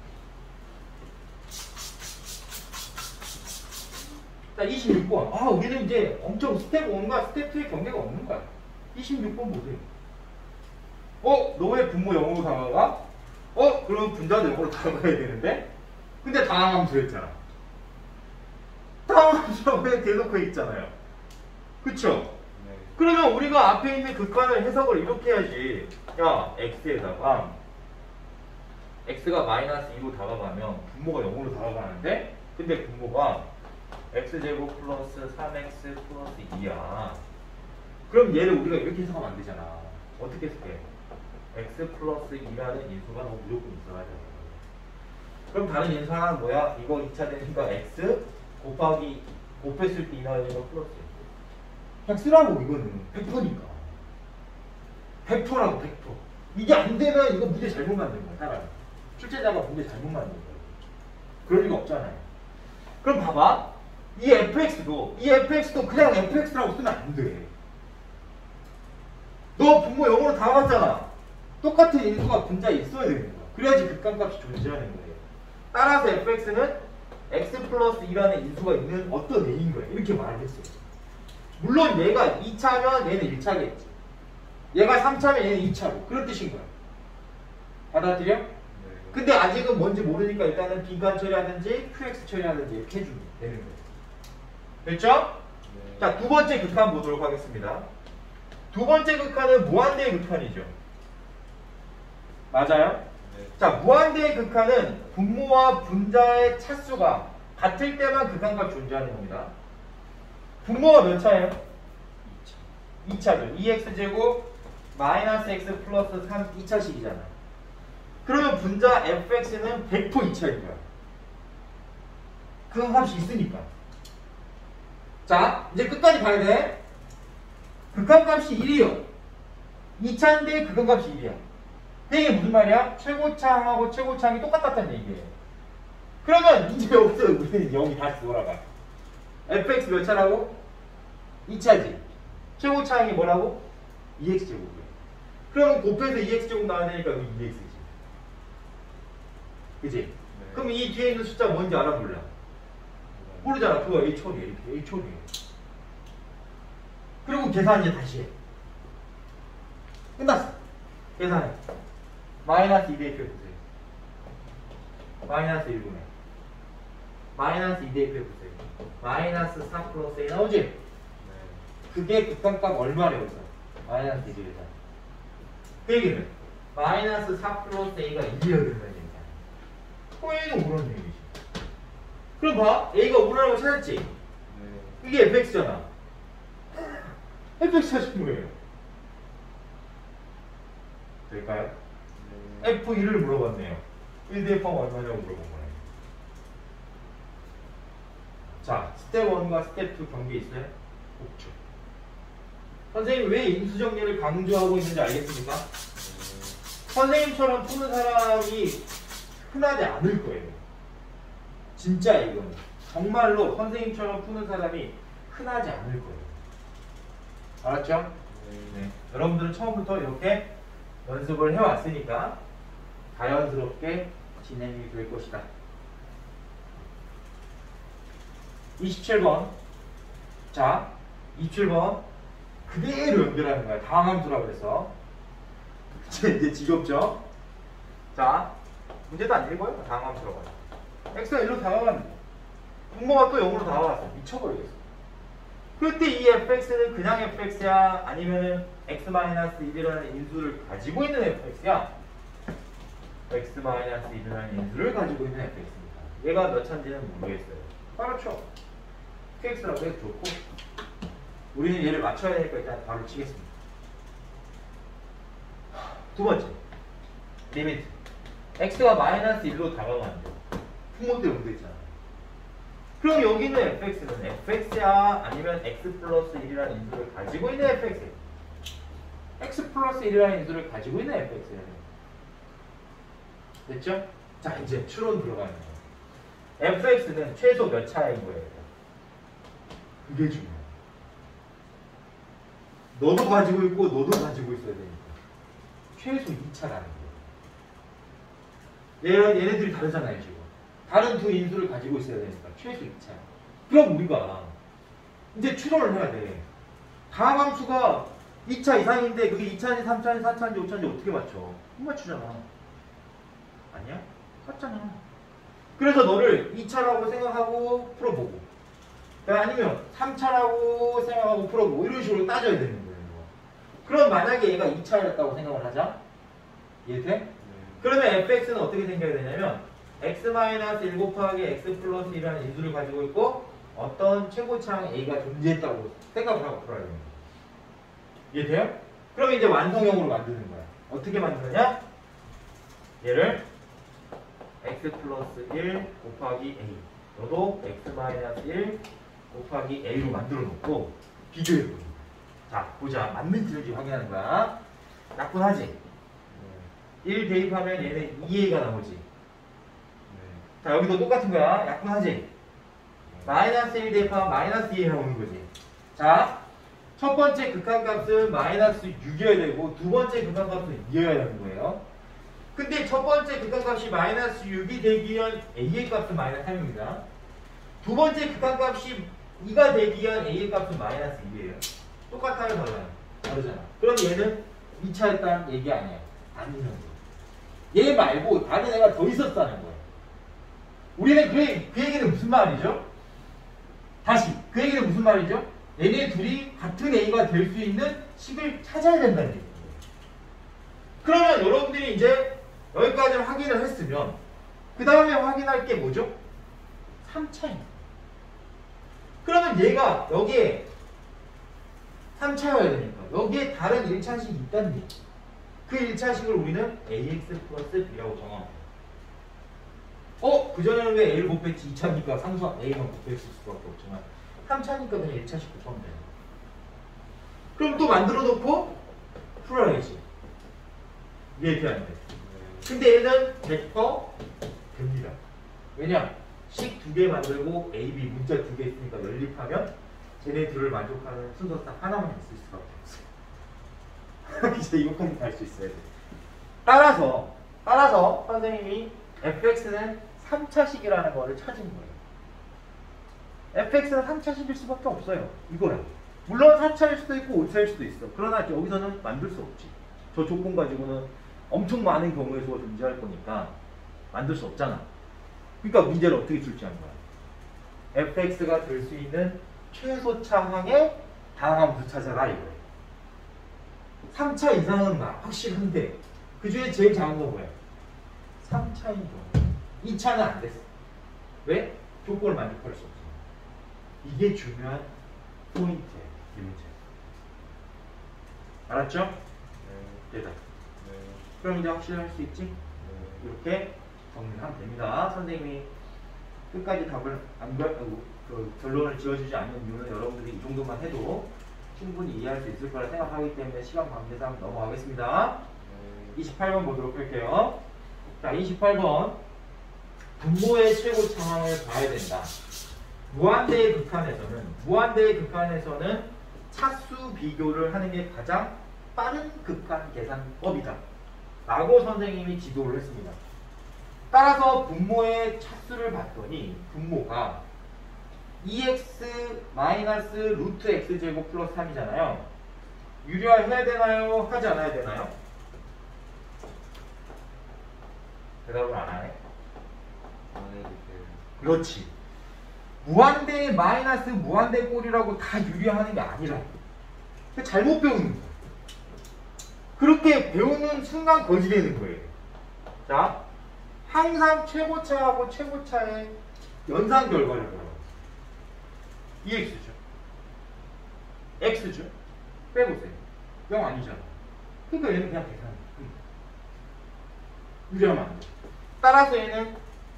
[SPEAKER 1] 자, 26번. 우리는 이제 엄청 스텝 1과 스텝 2의 경계가 없는 거야. 26번 보세요. 너 왜 분모 0으로 다가가? 그럼 분자도 0으로 다가가야 되는데? 근데 다항함수 했잖아. 다항함수가 왜 대놓고 있잖아요. 그쵸?
[SPEAKER 2] 네.
[SPEAKER 1] 그러면 우리가 앞에 있는 극한을 해석을 이렇게 해야지. 야, x에다가 x가 마이너스 2로 다가가면 분모가 0으로 다가가는데, 근데 분모가 x제곱 플러스 3x 플러스 2야. 그럼 얘를 우리가 이렇게 해석하면 안 되잖아. 어떻게 해석해? x 플러스 2라는 인수가 너 무조건 있어야 돼. 그럼 다른 인수 하나는 뭐야? 이거 2차 되니까 x 곱하기 곱했을 때 2 나오는 거 플러스 2. 그냥 쓰라고. 이거는 100%니까 100%라고 100%. 이게 안 되면 이거 문제 잘못 만든 거야. 사람 출제자가 문제 잘못 만든 거야. 그럴 리가 없잖아요. 그럼 봐봐. 이 fx도 그냥 fx라고 쓰면 안 돼. 너 분모 0으로 다 갔잖아. 똑같은 인수가 분자에 있어야 되는 거야. 그래야지 극한값이 존재하는 거예요. 따라서 fx는 x 플러스 2라는 인수가 있는 어떤 a인 거야. 이렇게 말을 했어요. 물론 얘가 2차면 얘는 1차겠지. 얘가 3차면 얘는 2차로. 그런 뜻인 거야. 받아들여?
[SPEAKER 2] 네.
[SPEAKER 1] 근데 아직은 뭔지 모르니까 일단은 빈칸 처리하든지 qx 처리하든지 이렇게 해주면 되는 거예요. 됐죠?
[SPEAKER 2] 네.
[SPEAKER 1] 자, 두 번째 극한 보도록 하겠습니다. 두 번째 극한은 무한대의 극한이죠. 맞아요?
[SPEAKER 2] 네.
[SPEAKER 1] 자, 무한대의 극한은 분모와 분자의 차수가 같을 때만 극한값 존재하는 겁니다. 분모가 몇 차예요? 2차죠. 2x제곱 마이너스 x 플러스 3 2차식이잖아. 그러면 분자 fx는 100% 2차일 거야. 극한값이 있으니까. 자, 이제 끝까지 봐야 돼. 극한값이 1이요. 2차인데 극한값이 1이야. 이게 무슨 말이야? 최고차항하고 최고차항이 똑같았다는 얘기예요. 그러면 이제 여기서 우리는 0이 다시 돌아가. fx 몇 차라고? 2차지. 최고차항이 뭐라고? 2x제곱이야. 그러면 곱해서 2x제곱 나와야 되니까 여기 2x지. 그치?
[SPEAKER 2] 네.
[SPEAKER 1] 그럼 이 뒤에 있는 숫자 뭔지 알아 몰라? 모르잖아. 그거 A촌이야. 이렇게 A촌이에요. 그리고 계산 이제 다시 해. 끝났어. 계산해. 마이너스 2 대입해 보세요. 마이너스 1분의 마이너스 2 대입해 보세요. 마이너스 4 플러스 A 나오지?
[SPEAKER 2] 네.
[SPEAKER 1] 그게 극한값 얼마래 여기서? 마이너스 1이다. 그 얘기는 마이너스 4 플러스 A가 2여야 된다는 얘기야. A는 오라는 얘기지. 그럼 봐. A가 오라는 거 찾았지?
[SPEAKER 2] 네.
[SPEAKER 1] 이게 fx잖아. fx 찾은 거예요. 될까요?
[SPEAKER 2] 네.
[SPEAKER 1] f1을 물어봤네요. 1 대입하면 얼마냐고 물어본 거예요. 자, 스텝 1과 스텝 2 경계 있어요? 없죠. 선생님이 왜 인수정리를 강조하고 있는지 알겠습니까? 선생님처럼 푸는 사람이 흔하지 않을 거예요. 진짜 이건 정말로 선생님처럼 푸는 사람이 흔하지 않을 거예요. 알았죠? 네. 여러분들은 처음부터 이렇게 연습을 해왔으니까 자연스럽게 진행이 될 것이다. 27번. 자, 27번. 그대로 연결하는 거야. 다항함수라고 해서. 이제 지겹죠? 자, 문제도 안 읽어요. 다항함수라고 해서. x가 1로 다가가는데 분모가 또 0으로 다가갔어. 미쳐버리겠어. 그때 이 fx는 그냥 fx야? 아니면은 x-1이라는 인수를 가지고 있는 fx야? x-1이라는 인수를 가지고 있는 fx입니다. 얘가 몇 차인지는 모르겠어요. 바로 쳐. qx라고 해도 좋고 우리는 얘를 맞춰야 되니까 일단 바로 치겠습니다. 두 번째 리미트 x가 마이너스 1로 다가가는데 분모 때 0 있잖아. 그럼 여기는 fx는 fx야? 아니면 x 플러스 1이라는 인수를 가지고 있는 fx야? x 플러스 1이라는 인수를 가지고 있는 fx야. 됐죠? 자, 이제 추론 들어가는 거야. fx는 최소 몇 차인 거예요? 그게 중요해. 너도 가지고 있고 너도 가지고 있어야 되니까 최소 2차라는 거예요. 얘네들이 다르잖아요 지금. 다른 두 인수를 가지고 있어야 되니까 최소 2차. 그럼 우리가 이제 추론을 해야 돼. 다항함수가 2차 이상인데 그게 2차인지 3차인지 4차인지 5차인지 어떻게 맞춰? 못 맞추잖아. 아니야? 맞잖아. 그래서 너를 2차라고 생각하고 풀어보고 아니면 3차라고 생각하고 풀어보고 이런 식으로 따져야 되는 거예요. 그럼 만약에 얘가 2차였다고 생각을 하자. 이해돼?
[SPEAKER 2] 네.
[SPEAKER 1] 그러면 fx는 어떻게 생겨야 되냐면 x-1 곱하기 x 플러스 1이라는 인수를 가지고 있고 어떤 최고차항 a가 존재했다고 생각을 하고 풀어야 됩니다. 이해돼요? 그럼 이제 완성형으로 만드는 거야. 어떻게 만드느냐? 얘를 x 플러스 1 곱하기 a 너도 x-1 곱하기 a로 만들어 놓고 비교해 보는 거야. 자, 보자. 맞는지 틀린지 확인하는 거야. 약분하지?
[SPEAKER 2] 네.
[SPEAKER 1] 1 대입하면 얘는 2a가 나오지.
[SPEAKER 2] 네.
[SPEAKER 1] 자, 여기도 똑같은 거야. 약분하지? 마이너스 1 대입하면 마이너스 2a 나오는 거지. 자, 첫 번째 극한값은 마이너스 6이어야 되고 두 번째 극한값은 2여야 되는 거예요. 근데 첫 번째 극한값이 마이너스 6이 되기 위한 a의 값은 마이너스 3입니다. 두 번째 극한값이 2가 되기 위한 a의 값은 마이너스 2예요. 똑같아요, 달라요? 다르잖아. 그럼 얘는 2차였다는 얘기 아니야. 아니는 거야. 얘 말고 다른 애가 더 있었다는 거야. 우리는 그 얘기는 무슨 말이죠? 다시 그 얘기는 무슨 말이죠? 얘네 둘이 같은 A가 될 수 있는 식을 찾아야 된다는 얘기예요. 그러면 여러분들이 이제 여기까지 확인을 했으면 그 다음에 확인할 게 뭐죠? 3차입니다. 그러면 얘가 여기에 3차여야 되니까 거야. 여기에 다른 1차식이 있다는 얘기. 그 1차식을 우리는 ax 플러스 b라고 정하면 돼. 그전에는 왜 a를 곱했지? 2차니까 상수항 a만 곱했을 수밖에 없지만 3차니까 그냥 1차식 곱하면 돼. 그럼 또 만들어 놓고 풀어야지. 이해돼 안 돼? 근데 얘는 100% 됩니다. 왜냐? 식 2개 만들고 A, B 문자 2개 있으니까 연립하면 쟤네 둘을 만족하는 순서상 하나만 있을 수밖에 없어요. 이제 이것까지 갈 수 있어야 돼. 따라서 선생님이 fx는 3차식이라는 거를 찾은 거예요. fx는 3차식일 수밖에 없어요. 이거야. 물론 4차일 수도 있고 5차일 수도 있어. 그러나 여기서는 만들 수 없지. 저 조건 가지고는 엄청 많은 경우의 수가 존재할 거니까 만들 수 없잖아. 그러니까 문제를 어떻게 출제한 거야? fx가 될 수 있는 최소차항의 다항함수 찾아라 이거예요. 3차 이상은 확실한데 그 중에 제일 작은 거 뭐야? 3차인 경우. 2차는 안 됐어. 왜? 조건을 만족할 수 없어. 이게 중요한 포인트예요. 이 문제. 알았죠? 됐다. 그럼 이제 확실히 할 수 있지? 이렇게 정리하면 됩니다. 선생님이 끝까지 답을 결론을 지어주지 않는 이유는 여러분들이 이 정도만 해도 충분히 이해할 수 있을 거라 생각하기 때문에 시간 관계상 넘어가겠습니다. 28번 보도록 할게요. 자, 28번. 분모의 최고 상황을 봐야 된다. 무한대의 극한에서는 차수 비교를 하는 게 가장 빠른 극한 계산법이다. 라고 선생님이 지도를 했습니다. 따라서 분모의 차수를 봤더니 분모가 2x 마이너스 루트 x제곱 플러스 3이잖아요. 유리화해야 되나요? 하지 않아야 되나요? 대답을 안 하네.
[SPEAKER 2] 안 해도 돼요.
[SPEAKER 1] 그렇지. 무한대 마이너스 무한대 꼴이라고 다 유리화하는 게 아니라 잘못 배우는 거야. 그렇게 배우는 순간 거지 되는 거예요. 자, 항상 최고차하고 최고차의 연산 결과를 보라고. 2x죠. x죠. 빼보세요. 0 아니잖아. 그러니까 얘는 그냥 계산해. 유리하면 안 돼. 따라서 얘는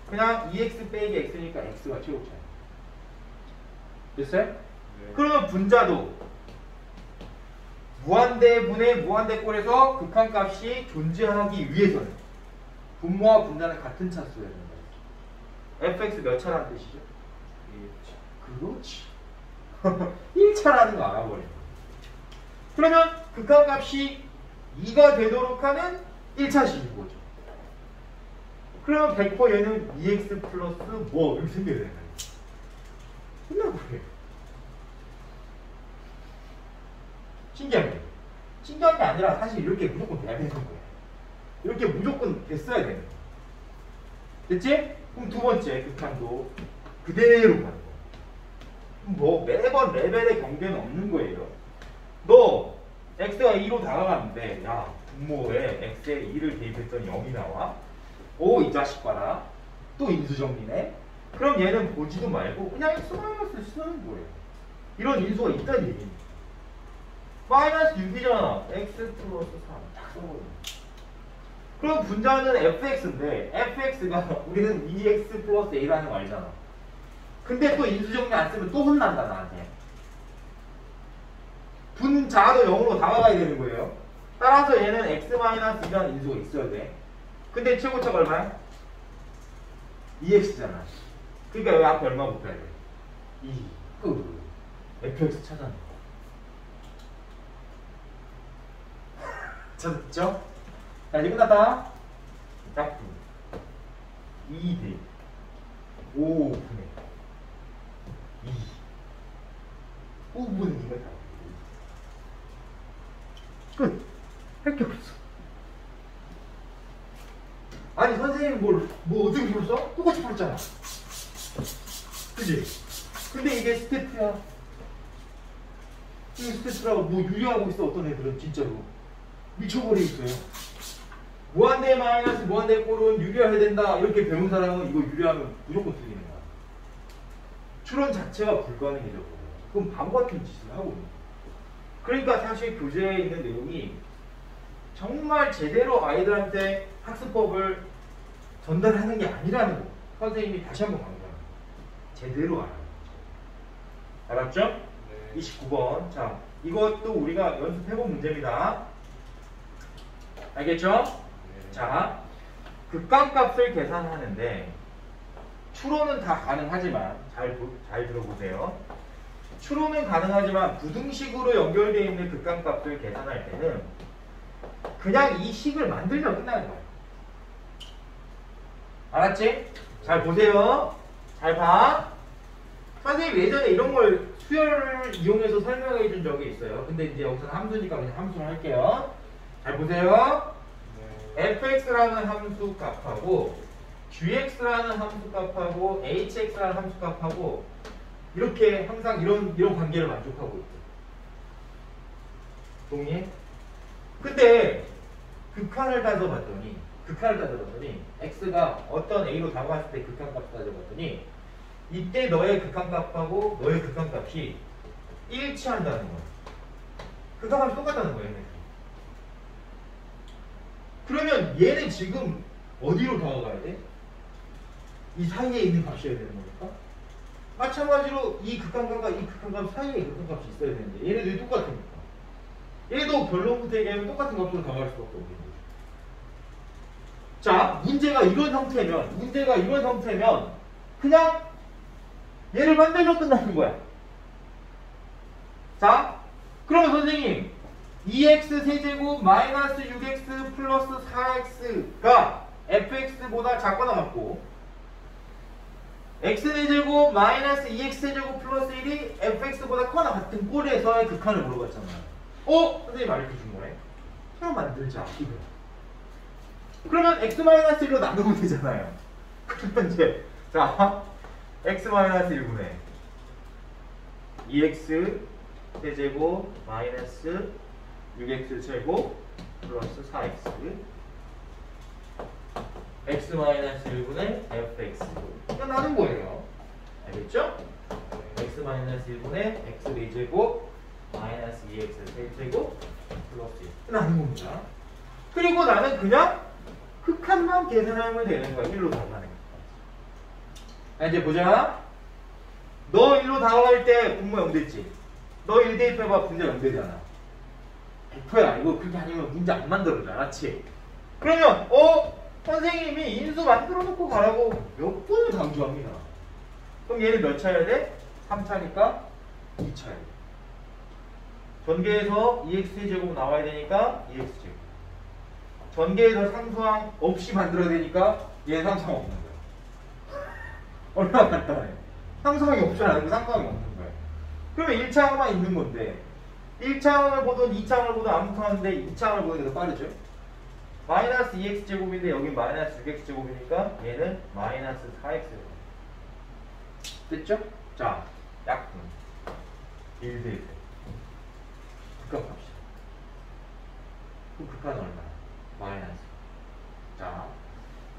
[SPEAKER 1] 그냥 2x 빼기 x니까 x가 최고차야. 됐어요?
[SPEAKER 2] 네.
[SPEAKER 1] 그러면 분자도 무한대분의 무한대꼴에서 극한값이 존재하기 위해서는 분모와 분자는 같은 차수여야 된다. fx 몇 차라는 뜻이죠? 1차. 그렇지. 1차라는 거 알아버려. 그러면 극한값이 2가 되도록 하는 1차식인 거죠. 그러면 100% 얘는 2x 플러스 뭐 이렇게 생겨야 되는 거예요. 끝나버려요. 신기한 게 아니라 사실 이렇게 무조건 돼야 되는 거예요. 이렇게 무조건 됐어야 되는 거예요. 됐지? 그럼 두 번째 극한도 그대로 가는 거예요. 뭐 매번 레벨의 경계는 없는 거예요. 너 x가 2로 다가가는데 야 분모에 x에 2를 대입했더니 0이 나와. 오 이 자식 봐라. 또 인수정리네. 그럼 얘는 보지도 말고 그냥 x 마이너스 쓰는 거예요. 이런 인수가 있다는 얘기입니다. 마이너스 6이잖아. x 플러스 3. 딱 써버려. 그럼 분자는 fx인데 fx가 우리는 2x 플러스 a라는 거 알잖아. 근데 또 인수정리 안 쓰면 또 혼난다 나한테. 분자도 0으로 다가가야 되는 거예요. 따라서 얘는 x 마이너스 2라는 인수가 있어야 돼. 근데 최고차가 얼마야? 2x잖아. 그러니까 여기 앞에 얼마 곱해야 돼? 2. fx 찾아내. 찾았죠? 자, 이제 끝났다. 짝꿍. 2대 5분의 2. 5분의 2가 다. 끝. 할 게 없어. 아니, 선생님 뭐 어떻게 풀었어? 똑같이 풀었잖아. 그지? 근데 이게 스태트야. 이게 스태트라고 뭐 유리하고 있어, 어떤 애들은 진짜로. 미쳐버리겠어요. 무한대 마이너스 무한대 꼴은 유리해야 된다 이렇게 배운 사람은 이거 유리하면 무조건 틀리는 거야. 추론 자체가 불가능해져 버려요. 그럼 바보 같은 짓을 하고 있는 거야. 그러니까 사실 교재에 있는 내용이 정말 제대로 아이들한테 학습법을 전달하는 게 아니라는 거. 선생님이 다시 한번 강조합니다. 제대로 알아요. 알았죠?
[SPEAKER 2] 네.
[SPEAKER 1] 29번. 자, 이것도 우리가 연습해본 문제입니다. 알겠죠?
[SPEAKER 2] 네.
[SPEAKER 1] 자, 극한값을 계산하는데 추론은 다 가능하지만 잘 들어보세요. 추론은 가능하지만 부등식으로 연결되어 있는 극한값을 계산할 때는 그냥 이 식을 만들면 끝나는 거예요. 알았지? 잘 보세요. 잘 봐. 선생님 예전에 이런 걸 수열을 이용해서 설명해 준 적이 있어요. 근데 이제 여기서는 함수니까 그냥 함수로 할게요. 잘 보세요.
[SPEAKER 2] 네.
[SPEAKER 1] fx라는 함수 값하고 gx라는 함수 값하고 hx라는 함수 값하고 이렇게 항상 이런 관계를 만족하고 있죠. 동의해? 근데 극한을 따져봤더니 x가 어떤 a로 다가갔을 때 극한값을 따져봤더니 이때 너의 극한값하고 너의 극한값이 일치한다는 거야. 극한값이 똑같다는 거야. 얘네. 그러면 얘는 지금 어디로 다가가야 돼? 이 사이에 있는 값이어야 되는 거니까. 마찬가지로 이 극한값과 이 극한값 사이에 극한값이 있어야 되는데 얘네들이 똑같으니까. 얘도 결론부터 얘기하면 똑같은 값으로 다가갈 수밖에 없는 거죠. 자, 문제가 이런 형태면 그냥 얘를 만들면 끝나는 거야. 자, 그러면 선생님 2x 세제곱 마이너스 6x 플러스 4x가 fx보다 작거나 같고 x제곱 마이너스 2x제곱 플러스 1이 fx보다 커나 같은 꼴에서의 극한을 물어봤잖아요. 선생님 알려준 거네. 그럼 만들자. 이거. 그러면 x-1로 나누면 되잖아요. 그러면 이제 자 x-1분의 2x 세제곱 마이너스 6x제곱 플러스 4x x-1분의 fx 이거 나눈 거예요. 알겠죠? x-1분의 x4제곱 마이너스 2x 세제곱 플러스 1 나눈 겁니다. 그리고 나는 그냥 극한만 계산하면 되는 거야. 1로 다가가는 거. 이제 보자. 너 1로 다가갈 때 분모 0 됐지? 너 1 대입해봐. 분모 0 되잖아. 100%야. 이거 그렇게 아니면 문제 안 만들어줘. 알았지? 그러면 선생님이 인수 만들어 놓고 가라고 몇 번을 강조합니다. 그럼 얘는 몇 차여야 돼? 3차니까 2차야 돼. 전개에서 2x제곱 나와야 되니까 2x제곱. 전개에서 상수항 없이 만들어야 되니까 얘는 상수항 없는 거야. 얼마나 간단해. 상수항이 없잖아. 상수항이 없는 거야. 그러면 1차항만 있는 건데 1차항을 보든 2차항을 보든 아무튼 하는데 2차항을 보는 게 더 빠르죠. 마이너스 2x제곱인데 여긴 마이너스 6x제곱이니까 얘는 마이너스 4x제곱. 됐죠? 자, 약분 1대1 극한값이야. 그럼 극한은 얼마야? 마이너스. 자,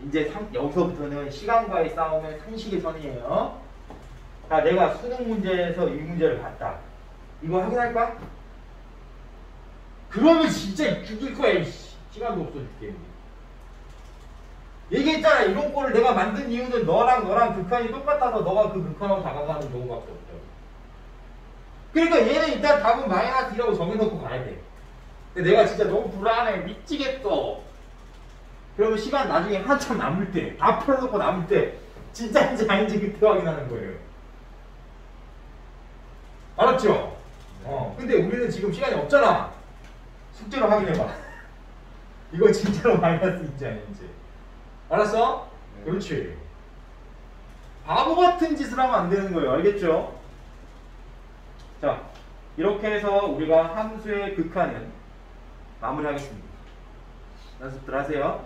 [SPEAKER 1] 이제 여기서부터는 시간과의 싸움의 상식의 선이에요. 자, 내가 수능 문제에서 이 문제를 봤다. 이거 확인할까? 그러면 진짜 죽일 거야. 시간도 없어 죽게. 얘기했잖아. 이런 꼴을 내가 만든 이유는 너랑 극한이 똑같아서 너가 그 극한하고 다가가는 경우밖에 없죠. 그러니까 얘는 일단 답은 마이너스 2라고 정해놓고 가야 돼. 근데 내가 진짜 너무 불안해. 미치겠어. 그러면 시간 나중에 한참 남을 때, 다 풀어놓고 남을 때 진짜인지 아닌지 그때 확인하는 거예요. 알았죠? 근데 우리는 지금 시간이 없잖아. 숙제로 확인해봐. 이거 진짜로 마이너스인지 아닌지. 알았어?
[SPEAKER 2] 네.
[SPEAKER 1] 그렇지. 바보 같은 짓을 하면 안 되는 거예요. 알겠죠? 자, 이렇게 해서 우리가 함수의 극한은 마무리하겠습니다. 연습들 하세요.